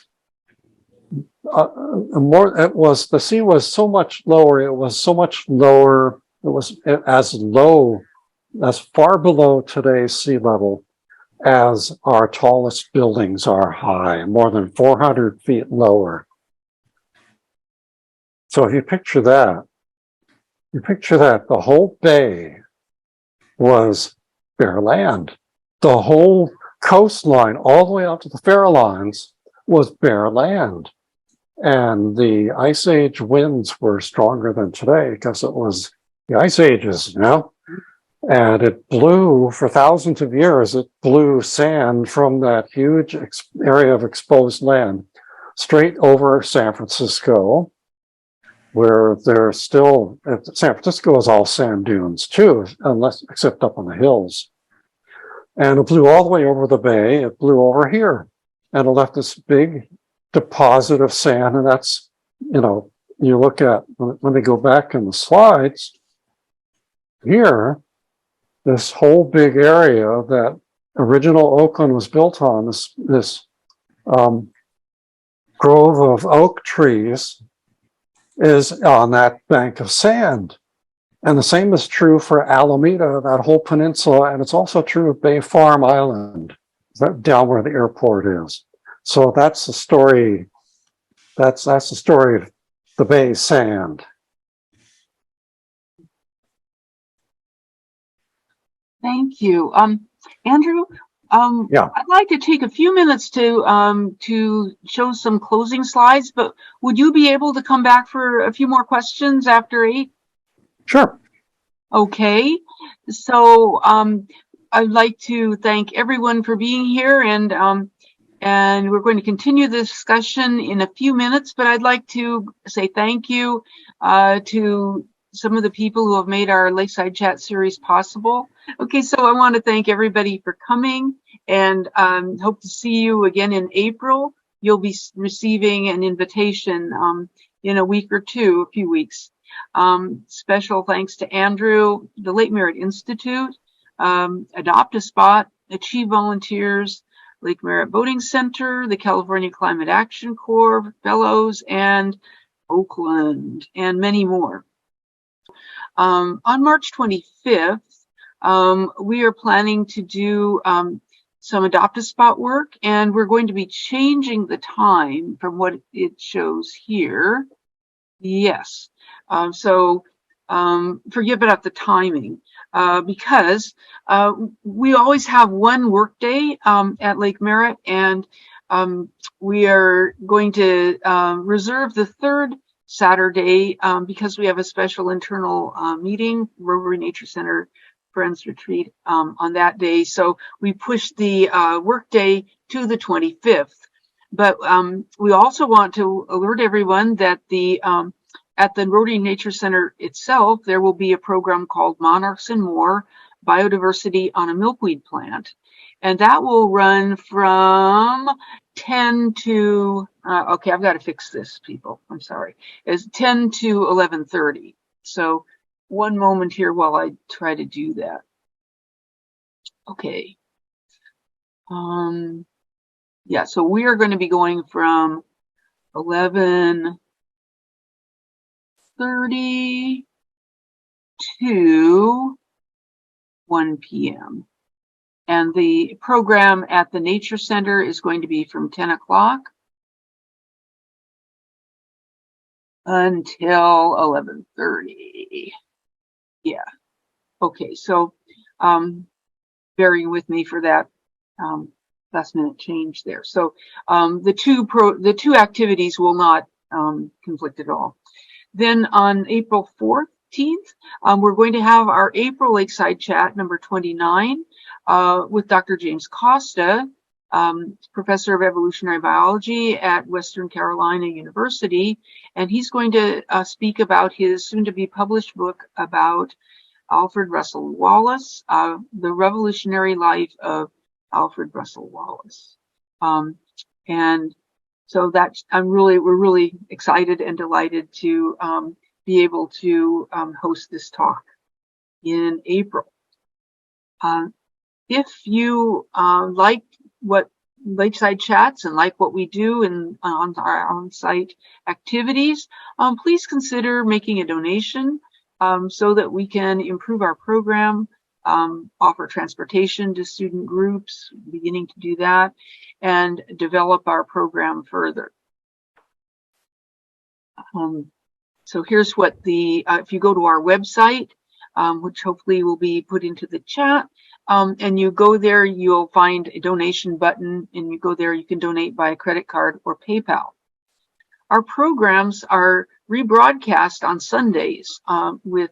the sea was so much lower. It was so much lower. It was as far below today's sea level as our tallest buildings are high, more than 400 feet lower. So if you picture that, the whole bay was bare land. The whole coastline, all the way out to the Farallones, was bare land. And the Ice Age winds were stronger than today because it was the Ice Ages, you know? And it blew for thousands of years. It blew sand from that huge area of exposed land straight over San Francisco, where there's still, San Francisco is all sand dunes too, except up on the hills. And it blew all the way over the bay. It blew over here, and it left this big deposit of sand. And that's, you know, you look at, when they go back in the slides here, this whole big area that original Oakland was built on, this grove of oak trees, is on that bank of sand. And the same is true for Alameda, that whole peninsula, and it's also true of Bay Farm Island, down where the airport is. So that's the story. That's the story of the Bay sand. Thank you. Andrew, Yeah. I'd like to take a few minutes to show some closing slides, but would you be able to come back for a few more questions after 8? Sure. Okay. So I'd like to thank everyone for being here, and we're going to continue the discussion in a few minutes, but I'd like to say thank you to some of the people who have made our Lakeside Chat series possible. Okay, so I want to thank everybody for coming, and hope to see you again in April. You'll be receiving an invitation in a week or two, a few weeks. Special thanks to Andrew, the Lake Merritt Institute, Adopt a Spot, Achieve Volunteers, Lake Merritt Boating Center, the California Climate Action Corps, Fellows, and Oakland, and many more. On March 25th, we are planning to do some Adopt a Spot work, and we're going to be changing the time from what it shows here. Yes. So forget about the timing, because we always have one work day at Lake Merritt, and we are going to reserve the third Saturday because we have a special internal meeting, Rotary Nature Center Friends Retreat, on that day. So we pushed the work day to the 25th. But we also want to alert everyone that at the Rotary Nature Center itself, there will be a program called Monarchs and More, Biodiversity on a Milkweed Plant. And that will run from 10 to, okay, I've got to fix this, people. I'm sorry. It's 10 to 11:30. So one moment here while I try to do that. Okay. Yeah, so we are going to be going from 11:30 to 1 p.m. And the program at the Nature Center is going to be from 10 o'clock until 11:30. Yeah. Okay, so bearing with me for that last minute change there. So the two activities will not conflict at all. Then on April 14th, we're going to have our April Lakeside Chat number 29 with Dr. James Costa, professor of evolutionary biology at Western Carolina University, and he's going to speak about his soon-to-be published book about Alfred Russel Wallace, The Revolutionary Life of Alfred Russel Wallace. And so that's, we're really excited and delighted to be able to host this talk in April. If you like what Lakeside Chats and like what we do on our on-site activities, please consider making a donation so that we can improve our program offer transportation to student groups, beginning to do that, and develop our program further. So here's what if you go to our website, which hopefully will be put into the chat, and you go there, you'll find a donation button, and you go there, you can donate by credit card or PayPal. Our programs are rebroadcast on Sundays with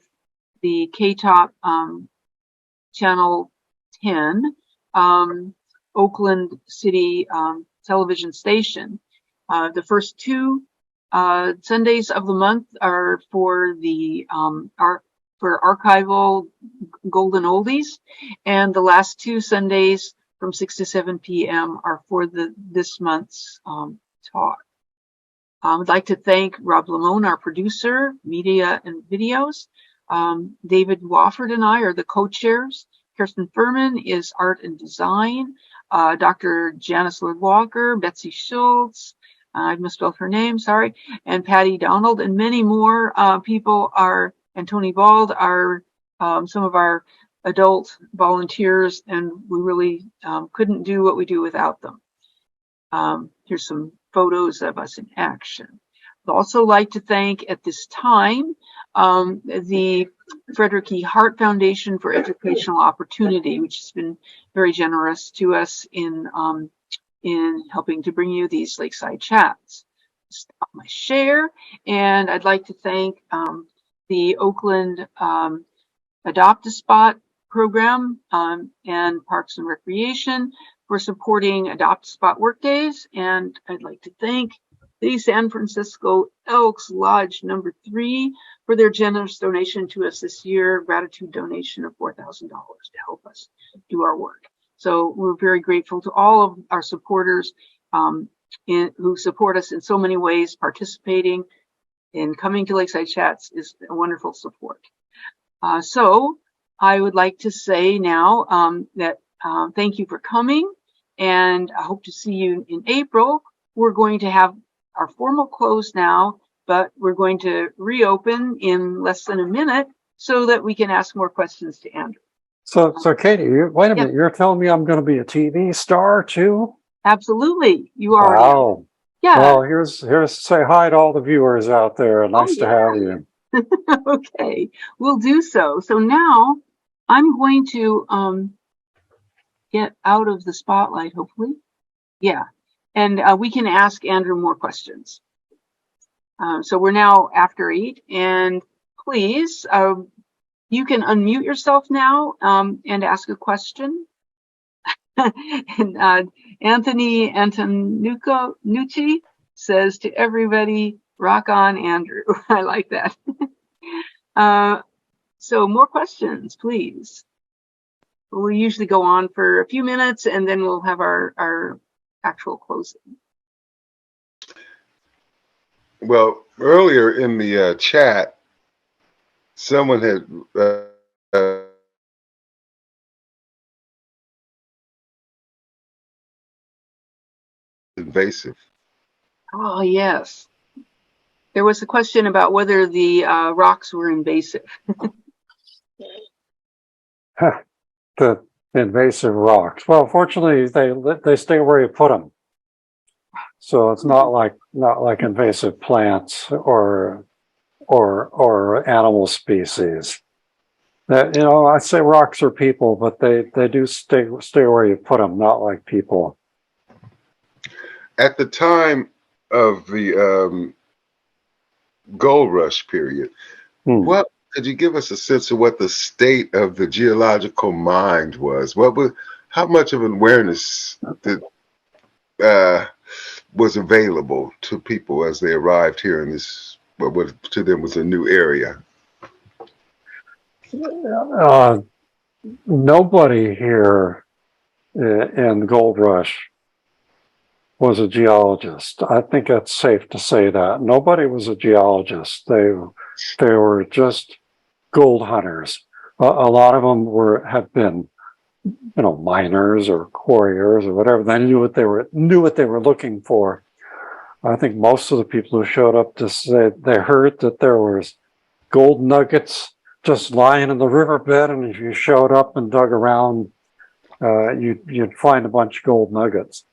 the KTOP Channel 10, Oakland City television station. The first two Sundays of the month are for the for archival golden oldies, and the last two Sundays from 6 to 7 p.m. are for this month's talk. I'd like to thank Rob Lamone, our producer, media and videos. David Wofford and I are the co-chairs. Kirsten Furman is art and design. Dr. Janice Lord Walker, Betsy Schultz, I've misspelled her name, sorry, and Patty Donald, and many more people are, and Tony Bald are some of our adult volunteers, and we really couldn't do what we do without them. Here's some photos of us in action. I'd also like to thank at this time the Frederick E. Hart Foundation for Educational Opportunity, which has been very generous to us in helping to bring you these Lakeside chats. Stop my share, and I'd like to thank the Oakland Adopt-A-Spot program and Parks and Recreation for supporting Adopt-A-Spot workdays, and I'd like to thank the San Francisco Elks Lodge number 3 for their generous donation to us this year, gratitude donation of $4,000 to help us do our work. So we're very grateful to all of our supporters who support us in so many ways. Participating in coming to Lakeside Chats is a wonderful support. So I would like to say now that thank you for coming, and I hope to see you in April. We're going to have our formal close now, but we're going to reopen in less than a minute so that we can ask more questions to Andrew. So Katie, wait a minute. You're telling me I'm going to be a TV star too? Absolutely, you are. Wow. Yeah. Well, here's say hi to all the viewers out there. Nice to have you. Okay, we'll do so. So now I'm going to get out of the spotlight, hopefully. Yeah, and we can ask Andrew more questions. So we're now after 8, and please, you can unmute yourself now and ask a question. And Anthony Antonucci says to everybody, rock on, Andrew. I like that. So more questions, please. We'll usually go on for a few minutes, and then we'll have our actual closing. Well, earlier in the chat, someone had invasive. Oh, yes. There was a question about whether the rocks were invasive. The invasive rocks. Well, fortunately, they stay where you put them. So it's not like invasive plants or animal species. I say rocks are people, but they do stay where you put them, not like people. At the time of the gold rush period, what could you give us a sense of what the state of the geological mind was? How much of an awareness that was available to people as they arrived here in this, what to them was a new area? Nobody here in Gold Rush was a geologist. I think that's safe to say that. Nobody was a geologist. They were just gold hunters. A lot of them had been, miners or quarriers or whatever. They knew what they were looking for. I think most of the people who showed up to say they heard that there was gold nuggets just lying in the riverbed, and if you showed up and dug around, you'd find a bunch of gold nuggets.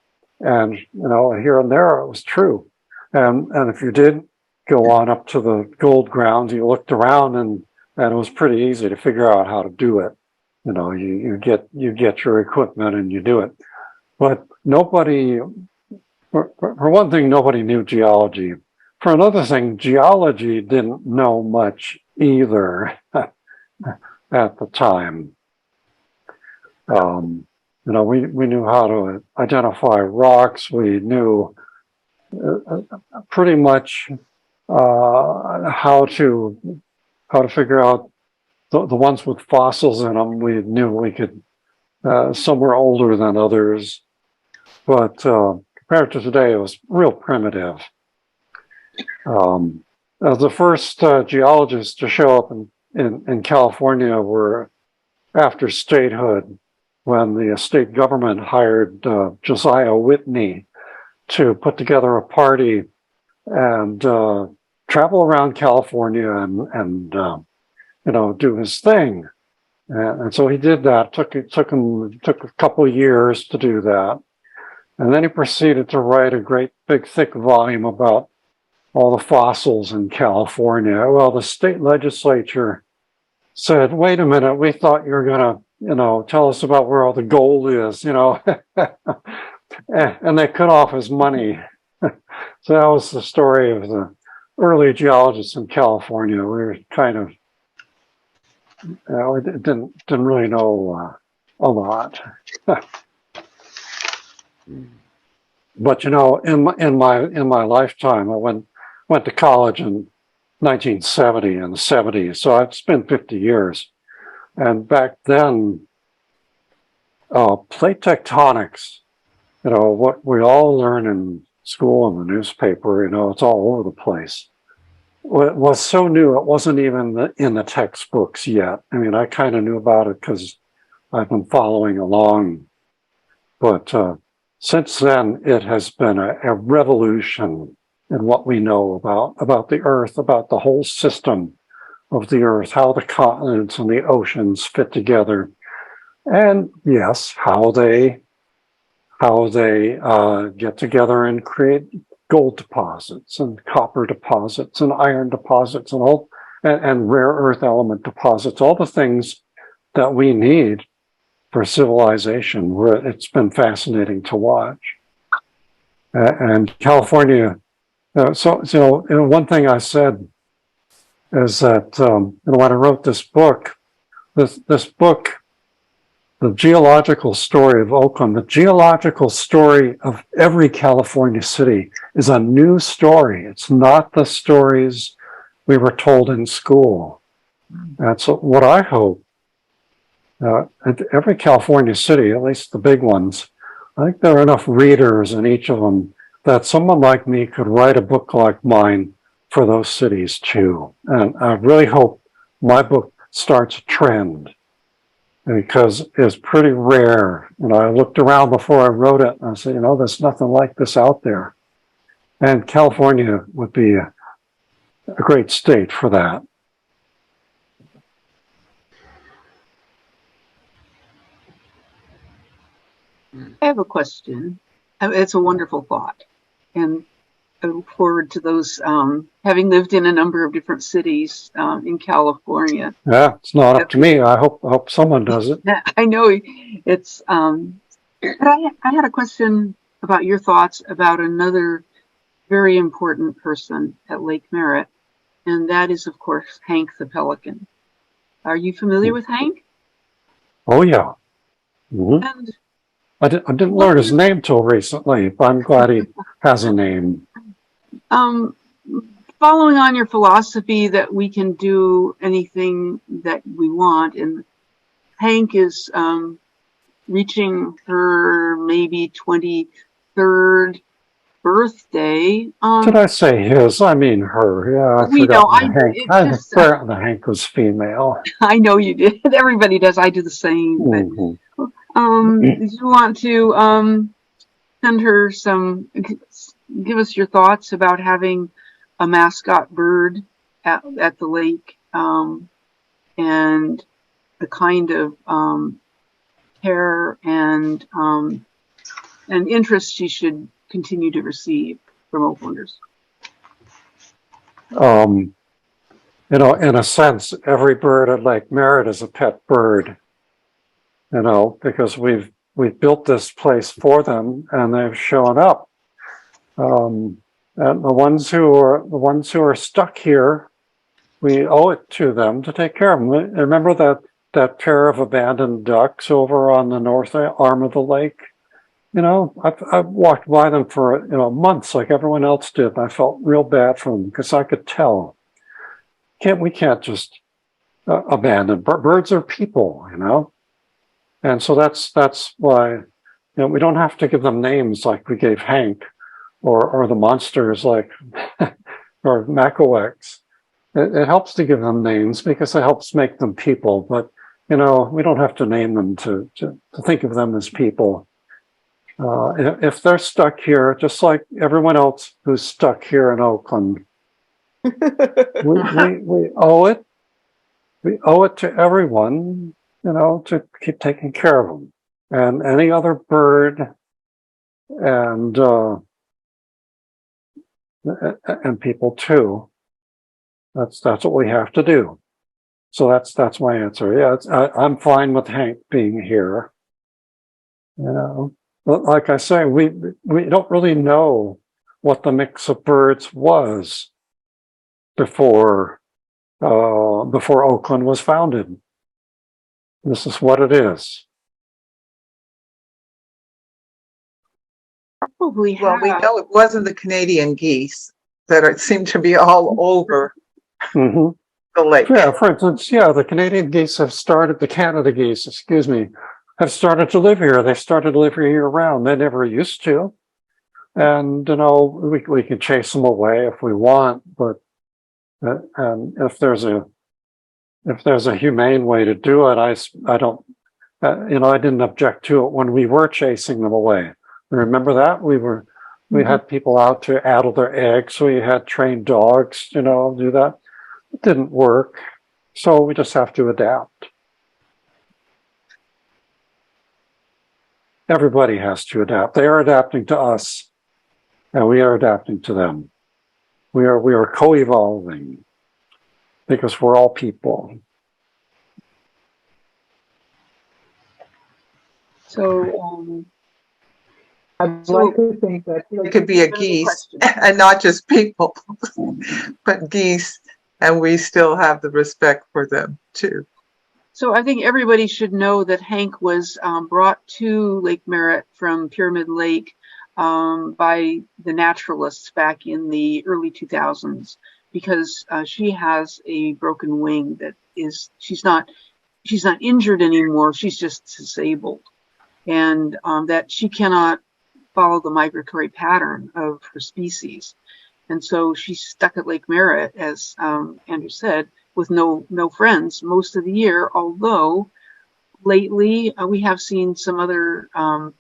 And, here and there it was true. And if you did go on up to the gold grounds, you looked around and it was pretty easy to figure out how to do it. You get your equipment and you do it. But nobody, for one thing, nobody knew geology. For another thing, geology didn't know much either at the time. We knew how to identify rocks. We knew pretty much how to figure out the ones with fossils in them. We knew we could. Some were older than others, but compared to today, it was real primitive. The first geologists to show up in California were after statehood, when the state government hired Josiah Whitney to put together a party and travel around California and do his thing. And so he did that. Took a couple of years to do that. And then he proceeded to write a great big thick volume about all the fossils in California. Well, the state legislature said, wait a minute, we thought you were gonna, tell us about where all the gold is, and they cut off his money. So that was the story of the early geologists in California. We were kind of, we didn't really know a lot. But in my lifetime, I went to college in 1970 in the 70s, so it's been 50 years. And back then, plate tectonics, what we all learn in school and the newspaper, it's all over the place. It was so new, it wasn't even in the textbooks yet. I mean, I kind of knew about it because I've been following along. But since then, it has been a revolution in what we know about the Earth, about the whole system of the Earth, how the continents and the oceans fit together. And yes, how they get together and create gold deposits and copper deposits and iron deposits and rare earth element deposits, all the things that we need for civilization. It's been fascinating to watch. And California, one thing I said is that when I wrote this book, The Geological Story of Oakland, the geological story of every California city is a new story. It's not the stories we were told in school. That's what I hope. Every California city, at least the big ones, I think there are enough readers in each of them that someone like me could write a book like mine for those cities too. And I really hope my book starts a trend, because it's pretty rare. I looked around before I wrote it and I said, there's nothing like this out there. And California would be a great state for that. I have a question. It's a wonderful thought. And I look forward to those, having lived in a number of different cities in California. Yeah, it's not up to me. I hope someone does it. I know it's, but I had a question about your thoughts about another very important person at Lake Merritt, and that is, of course, Hank the Pelican. Are you familiar with Hank? Oh, yeah. Mm-hmm. And I didn't learn his name till recently, but I'm glad he has a name. Following on your philosophy that we can do anything that we want, and Hank is reaching her maybe 23rd birthday. Did I say his? I mean her. Yeah, I forgot the Hank was female. I know you did. Everybody does. I do the same. Mm-hmm. Did you want to send her give us your thoughts about having a mascot bird at the lake? and the kind of care and interest she should continue to receive from Oaklanders. You know, in a sense, every bird at Lake Merritt is a pet bird, you know, because we've built this place for them and they've shown up. And the ones who are stuck here, we owe it to them to take care of them. Remember that pair of abandoned ducks over on the north arm of the lake? You know, I've walked by them for, you know, months like everyone else did. And I felt real bad for them because I could tell. We can't just abandon birds are people, you know, and so that's why, you know, we don't have to give them names like we gave Hank or the monsters like or Macoex. It helps to give them names because it helps make them people, but you know, we don't have to name them to think of them as people. If they're stuck here, just like everyone else who's stuck here in Oakland. we owe it. We owe it to everyone, you know, to keep taking care of them, and any other bird, and people too. That's what we have to do. So that's my answer. Yeah, I'm fine with Hank being here. You know, but like I say, we don't really know what the mix of birds was before Oakland was founded. This is what it is. Probably Well, we know it wasn't the Canadian geese that seem to be all over Mm-hmm. the lake. Yeah, for instance, the Canadian geese the Canada geese, excuse me, have started to live here. They started to live here year round. They never used to. And, you know, we can chase them away if we want, but and if there's a humane way to do it, I don't, you know, I didn't object to it when we were chasing them away. Remember that? We had people out to addle their eggs. We had trained dogs, you know, do that. It didn't work. So we just have to adapt. Everybody has to adapt. They are adapting to us, and we are adapting to them. We are co-evolving because we're all people. So, I'd like to think that it could be a geese and not just people, but geese, and we still have the respect for them too. So I think everybody should know that Hank was brought to Lake Merritt from Pyramid Lake by the naturalists back in the early 2000s because she has a broken wing that she's not injured anymore. She's just disabled, and that she cannot follow the migratory pattern of her species. And so she's stuck at Lake Merritt, as Andrew said, with no friends most of the year, although lately we have seen some other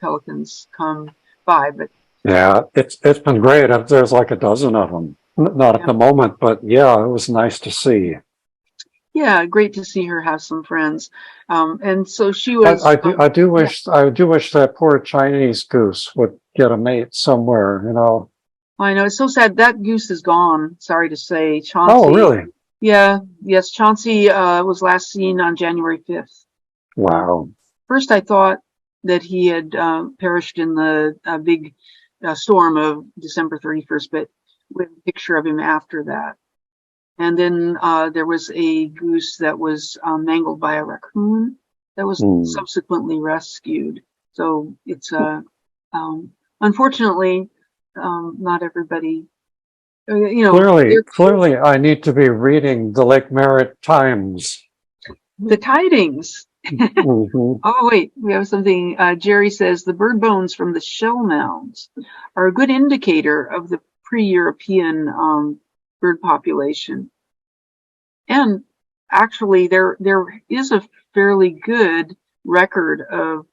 pelicans come by. But yeah, it's been great. There's like a dozen of them. Not at the moment, but yeah, it was nice to see. Yeah, great to see her have some friends. And so she was. I do wish that poor Chinese goose would get a mate somewhere. You know. I know, it's so sad. That goose is gone. Sorry to say, Chauncey. Oh, really? Yeah. Yes, Chauncey was last seen on January 5th. Wow. First, I thought that he had perished in the big storm of December 31st, but with a picture of him after that. And then there was a goose that was mangled by a raccoon that was subsequently rescued. So it's unfortunately not everybody. You know, clearly, I need to be reading the Lake Merritt Times. The tidings. Mm-hmm. Oh, wait, we have something. Jerry says the bird bones from the shell mounds are a good indicator of the pre-European bird population. And actually, there is a fairly good record of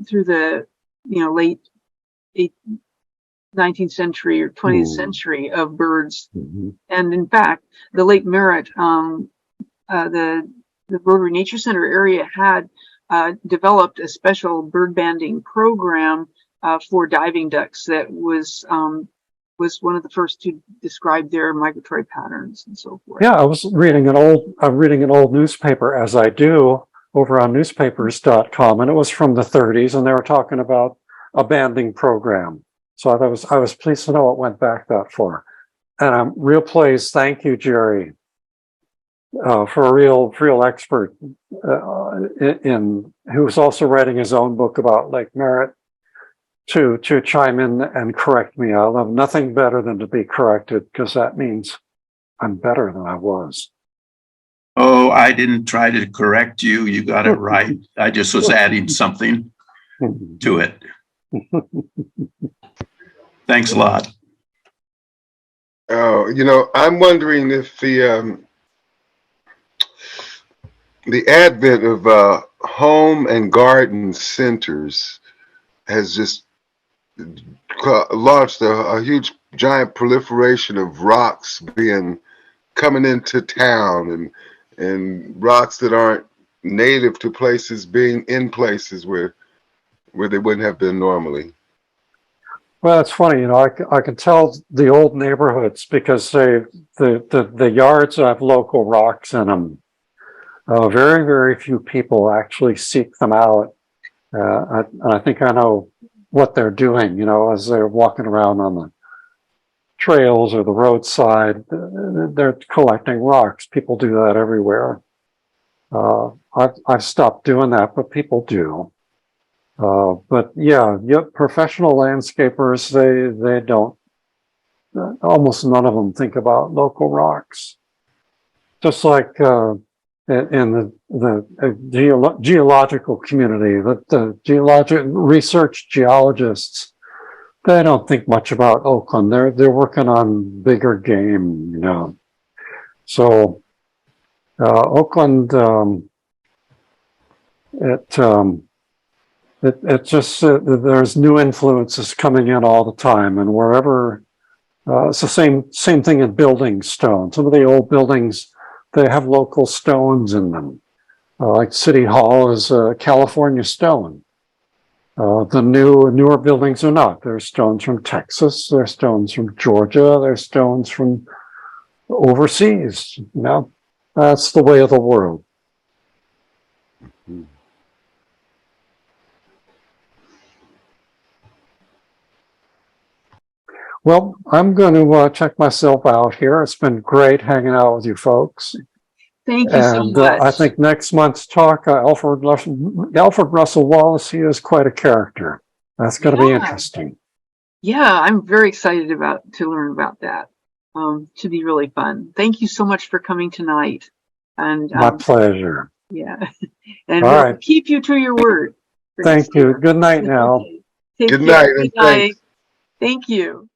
through the late 19th century or 20th century of birds. And in fact, the Lake Merritt, the the Rotary Nature Center area had developed a special bird banding program for diving ducks that was one of the first to describe their migratory patterns and so forth. Yeah, I'm reading an old newspaper, as I do, over on newspapers.com, and it was from the 30s, and they were talking about a banding program. So I was pleased to know it went back that far. And I'm real pleased. Thank you, Jerry, for a real expert who's also writing his own book about Lake Merritt to chime in and correct me. I'll have nothing better than to be corrected, because that means I'm better than I was. Oh, I didn't try to correct you. You got it right. I just was adding something to it. Thanks a lot. Oh, I'm wondering if the advent of home and garden centers has just launched a huge, giant proliferation of rocks coming into town, and rocks that aren't native to places being in places where they wouldn't have been normally. Well, it's funny, I can tell the old neighborhoods because the yards have local rocks in them. Very, very few people actually seek them out. I think I know what they're doing, as they're walking around on the trails or the roadside. They're collecting rocks. People do that everywhere. I've stopped doing that, but people do. But yeah, professional landscapers, they don't, almost none of them think about local rocks. Just like in the geological community, the research geologists, they don't think much about Oakland. They're working on bigger game, So Oakland, it just there's new influences coming in all the time, and wherever it's the same thing in building stone. Some of the old buildings, they have local stones in them. Like City Hall is California stone. The newer buildings are not. There's stones from Texas. There's stones from Georgia. There's stones from overseas. That's the way of the world. Well, I'm going to check myself out here. It's been great hanging out with you folks. Thank you so much. I think next month's talk, Alfred Russel Wallace, he is quite a character. That's going to be interesting. Yeah, I'm very excited to learn about that. Should be really fun. Thank you so much for coming tonight. And my pleasure. Yeah, and all we'll right. Keep you to your word. Thank you. Good night now. Good night. Good night. Thank you.